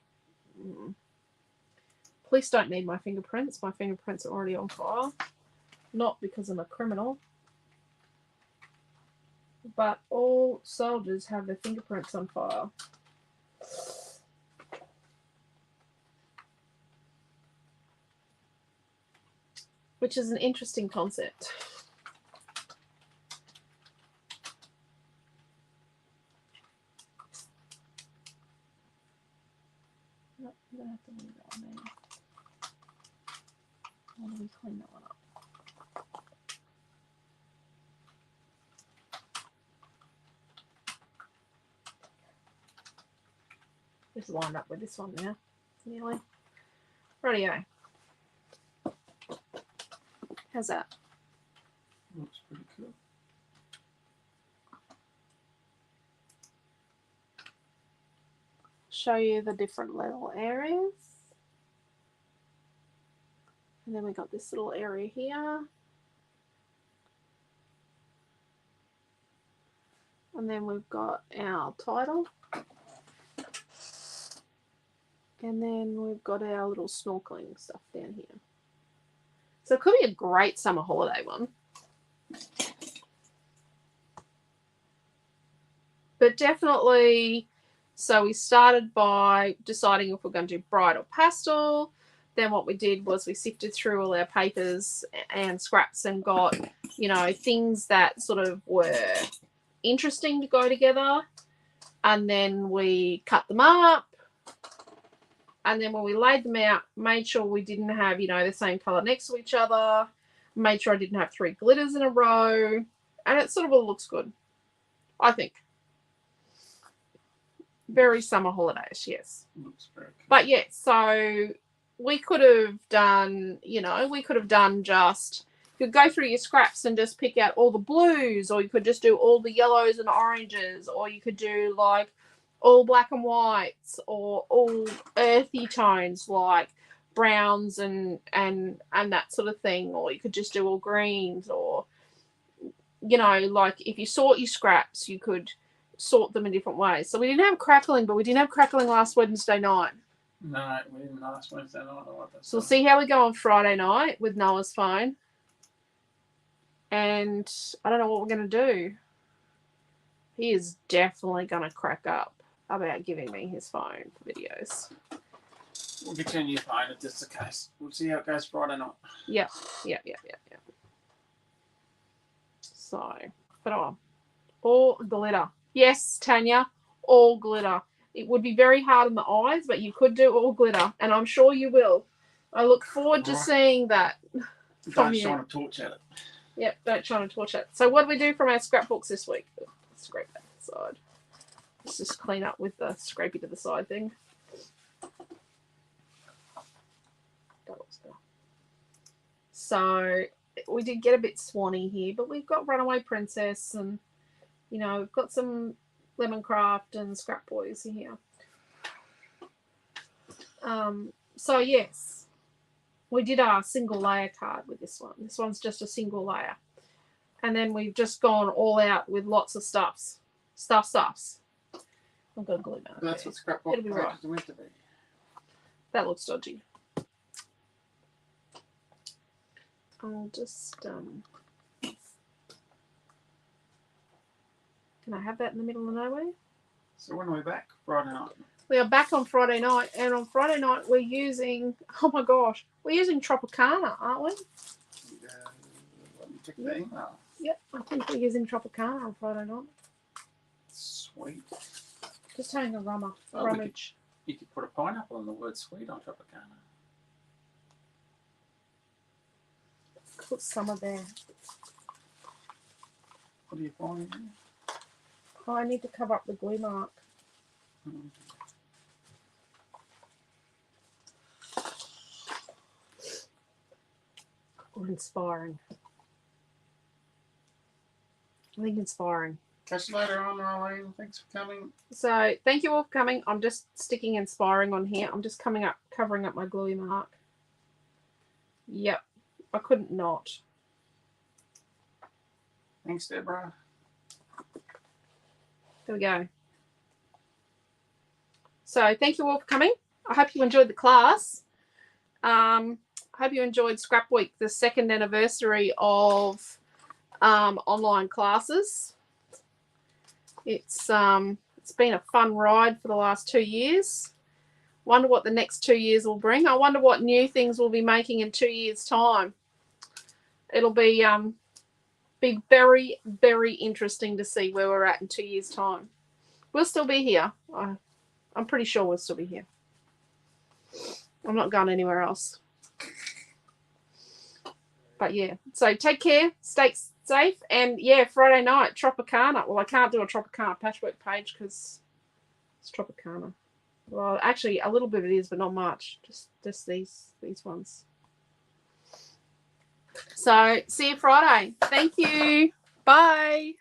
Speaker 1: police don't need my fingerprints. My fingerprints are already on file. Not because I'm a criminal. But all soldiers have their fingerprints on file. Which is an interesting concept. No, I'm going to have to leave that one there. How do we clean that one up? Just line up with this one now. Nearly. Rightio. How's that?
Speaker 2: Looks pretty cool.
Speaker 1: Show you the different little areas. And then we got this little area here. And then we've got our title. And then we've got our little snorkeling stuff down here. So it could be a great summer holiday one. But definitely, so we started by deciding if we're going to do bright or pastel. Then what we did was we sifted through all our papers and scraps and got, you know, things that sort of were interesting to go together. And then we cut them up. And then when we laid them out, made sure we didn't have, you know, the same colour next to each other. Made sure I didn't have 3 glitters in a row. And it sort of all looks good, I think. Very summer holidays, yes.
Speaker 2: Looks very cool.
Speaker 1: But yeah, so we could have done, you know, we could have done just, you could go through your scraps and just pick out all the blues, or you could just do all the yellows and oranges, or you could do like all black and whites, or all earthy tones like browns and that sort of thing, or you could just do all greens, or, you know, like if you sort your scraps, you could sort them in different ways. So we didn't have crackling, but we didn't have crackling last Wednesday night.
Speaker 2: No, we didn't last Wednesday night. I like that
Speaker 1: So we'll
Speaker 2: stuff.
Speaker 1: see how we go on Friday night with Noah's phone. And I don't know what we're going to do. He is definitely going to crack up about giving me his phone for videos.
Speaker 2: We'll get you a new phone if that's the case. We'll see how it goes Friday night.
Speaker 1: Yeah. So, but oh, all glitter. Yes, Tanya, all glitter. It would be very hard on the eyes, but you could do all glitter, and I'm sure you will. I look forward to seeing that.
Speaker 2: Don't shine a torch at it.
Speaker 1: Yep, don't shine a torch at it. So what do we do from our scrapbooks this week? Let's scrape that side. Let's just clean up with the scrapey to the side thing. That looks better. So did get a bit swanny here, but we've got Runaway Princess, and you know, we've got some Lemoncraft and Scrap Boys here. So yes, we did our single layer card with this one. This one's just a single layer, and then we've just gone all out with lots of stuffs. I'm gonna glue that.
Speaker 2: That's what Scrapbook
Speaker 1: It'll be right.
Speaker 2: is meant to be.
Speaker 1: That looks dodgy. I'll just can I have that in the middle of nowhere?
Speaker 2: So when are we back? Friday night.
Speaker 1: We are back on Friday night, and on Friday night we're using, oh my gosh, we're using Tropicana, aren't we?
Speaker 2: Let me check the email.
Speaker 1: Yep, I think we're using Tropicana on Friday night.
Speaker 2: Sweet.
Speaker 1: Just having a
Speaker 2: Oh,
Speaker 1: rummage.
Speaker 2: You could put a pineapple on the word sweet on Tropicana.
Speaker 1: Put some of there.
Speaker 2: What are you finding here?
Speaker 1: Oh, I need to cover up the glue mark.
Speaker 2: Hmm.
Speaker 1: Or inspiring. I think inspiring.
Speaker 2: Catch you later on, Arlene. Thanks for coming.
Speaker 1: So thank you all for coming. I'm just sticking inspiring on here. I'm just covering up my glue mark. Yep, I couldn't not.
Speaker 2: Thanks, Deborah.
Speaker 1: There we go. So thank you all for coming. I hope you enjoyed the class. I hope you enjoyed Scrap Week, the 2nd anniversary of online classes. It's been a fun ride for the last 2 years. Wonder what the next 2 years will bring. I wonder what new things we'll be making in 2 years' time. It'll be very, very interesting to see where we're at in 2 years' time. We'll still be here. I'm pretty sure we'll still be here. I'm not going anywhere else. But yeah, so take care, stay safe, and yeah, Friday night, Tropicana. Well, I can't do a Tropicana patchwork page because it's Tropicana. Well, actually, a little bit it is, but not much. Just these ones. So, see you Friday. Thank you. Bye.